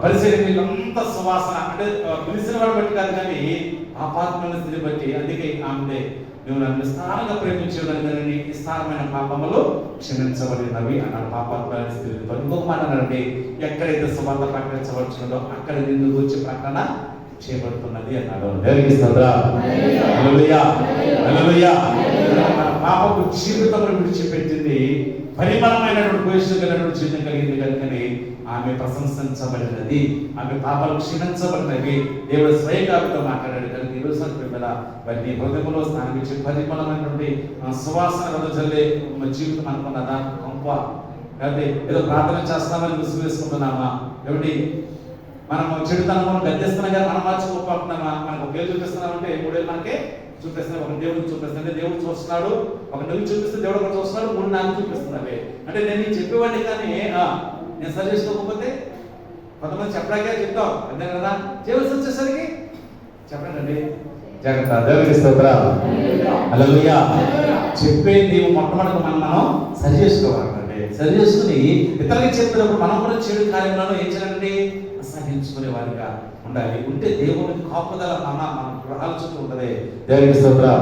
పరిశీలన వీళ్ళంతా సువాసన అంటే పిలిచిన వాడు బట్టి కాదు, కానీ పాపాత్మైన స్థితి బట్టి. అందుకే ఆమె నువ్వు నన్ను విస్తారంగా ప్రేమించేదాన్ని విస్తారమైన పాపములు క్షమించబడినవి అన్నాడు. పాపాత్మైన స్థితితో ఇంకొక మాట అన్నాడండి, ఎక్కడైతే సువార్త ప్రకటించవచ్చున్నదో అక్కడ నిన్ను గురించి ప్రకటన చేయబడుతున్నది అన్నాడు. దేవునికి స్తోత్రం. హల్లెలూయా, హల్లెలూయా. మన పాపపు జీవితం విడిచిపెట్టింది, పరిమళమైనటువంటి భవిష్యత్తు కలిగినటువంటి జీవితం కలిగింది కనుకని ఆమె ప్రశంసించబడినది, ఆమె పాపాలు క్షమించబడినవి. దేవుడు స్వయంగా మాట్లాడాడు కనుక ఈరోజు పిల్లల మరి నీ హృదయంలో స్నానం ఇచ్చి పరిమళమైనటువంటి సువాసన వెదజల్లే జీవితం అనుకున్నదా గొప్ప? కాబట్టి ఏదో ప్రార్థన చేస్తామని ముసుగు వేసుకుంటున్నామా? ఏమిటి మనము చెడుతనము గద్దెస్తున్నాం కానీ మనం మార్చుకోకపోతున్నామా? మనకు ఒక ఏళ్ళు చూపిస్తున్నామంటే మూడేళ్ళు మనకే చూపిస్తున్నాం, ఒక దేవుడికి చూపిస్తుంది, దేవుడు చూస్తున్నాడు, ఒక నువ్వు చూపిస్తే దేవుడు కూడా చూస్తున్నాడు, 3-4 చూపిస్తున్నావే. అంటే నేను నీకు చెప్పేవాడిని కానీ నేను సరి చేసుకోకపోతే కొంతమంది చెప్పడాకే చెప్తాం, అంతే కదా? చేయవలసి వచ్చేసరికి చెప్పండి జాగ్రత్త. దేవునికి స్తోత్రం. హల్లెలూయా. చెప్పే నీవు మొట్టమొదటి మనం సరి చేసుకోవాలండి. సరి చేసుకుని ఇతరులకి చెప్పినప్పుడు మనం కూడా చెడు కార్యములను ఏం చేయాలండి? అసహించుకునే వారిగా ఉండాలి. ఉంటే దేవుని కాపుదల మన గృహాల చుట్టూ ఉంటది. దేవునికి స్తోత్రం.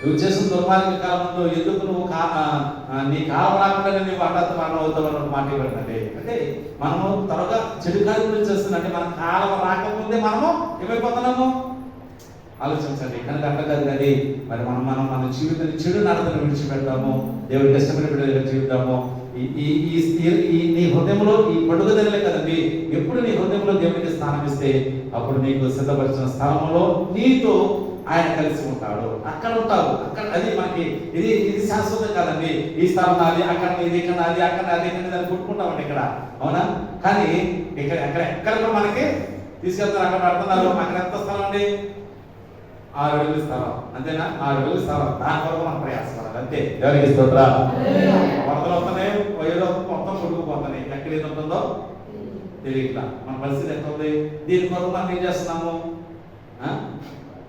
నువ్వు చేసిన దుర్మార్గ కాలంలో ఎందుకు నువ్వు నీ కాలం రాకుండా నువ్వు అడ్డత మనం అవుతావు మాట ఇవ్వండి. అంటే మనము త్వరగా చెడు కార్యములు చేస్తుందంటే మన కాలం రాకముందే మనము ఏమైపోతున్నాము ఆలోచించండి. కనుక అట్లా కాదు కానీ మరి మన జీవితాన్ని చెడు నడతను విడిచిపెడతాము, దేవుడికి ఇష్టమైన బిడ్డలుగా జీవితాము. నీ హృదయంలో ఈ పడుగుదలే కదండి. ఎప్పుడు నీ హృదయంలో దేవుడికి స్థానం ఇస్తే అప్పుడు నీకు సిద్ధపరిచిన స్థలంలో నీతో ఆయన కలిసి ఉంటాడు. అక్కడ ఉంటావు. అక్కడ అది మనకి ఇది శాశ్వతం కాదండి. ఈ స్థలం నాది, అక్కడ ఇది ఇక్కడ నాది, అక్కడ అది ఇక్కడ దాన్ని కొట్టుకుంటామండి ఇక్కడ, అవునా? కానీ ఎక్కడ కూడా మనకి తీసుకెళ్తారు, అక్కడ పడుతున్నారు. అక్కడ ఎంత స్థలం అండి? 6 వేల స్థలం, అంతేనా? 6 వేల స్థలం. దాని కొరకు మనం ప్రయాసపడాలి, అంతే. దేవునికి స్తోత్రం. వరదలు వస్తున్నాయి, ఏదో మొత్తం కొట్టుకుపోతున్నాయి. ఎక్కడ ఏది ఉంటుందో తెలియట్లా. మన పరిస్థితి ఎంత ఉంది? దీని కొరకు మనం ఏం చేస్తున్నాము?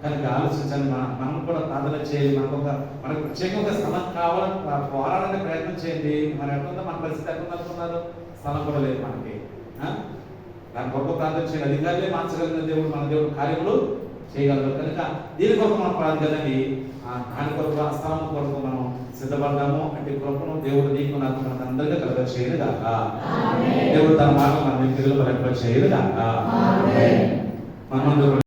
కనుక ఆలోచించండి. మనం కూడా ప్రార్థన చేయాలి. మనకు ప్రత్యేకంగా స్థలం కావాలని పోరాడడానికి ప్రయత్నం చేయండి. మరి ఎట్లుందో మన పరిస్థితి ఎట్లా అనుకున్నారు? స్థలం కూడా లేదు మనకి. దాని కొరకు ప్రార్థన చేయాలి. అధికారులే మార్చగలిగిన దేవుడు మన దేవుడు కార్యములు చేయగలరు. కనుక దీని కొరకు మనం ప్రార్థనని దాని కొరకు ఆ స్థలం కొరకు మనం సిద్ధపడదాము. అంటే కృపను దేవుడు నీకు నాకు మన అందరికీ కలుగ చేయదు కాక. దేవుడు తన మాట మన వ్యక్తులు కలుగ చేయదు కాక.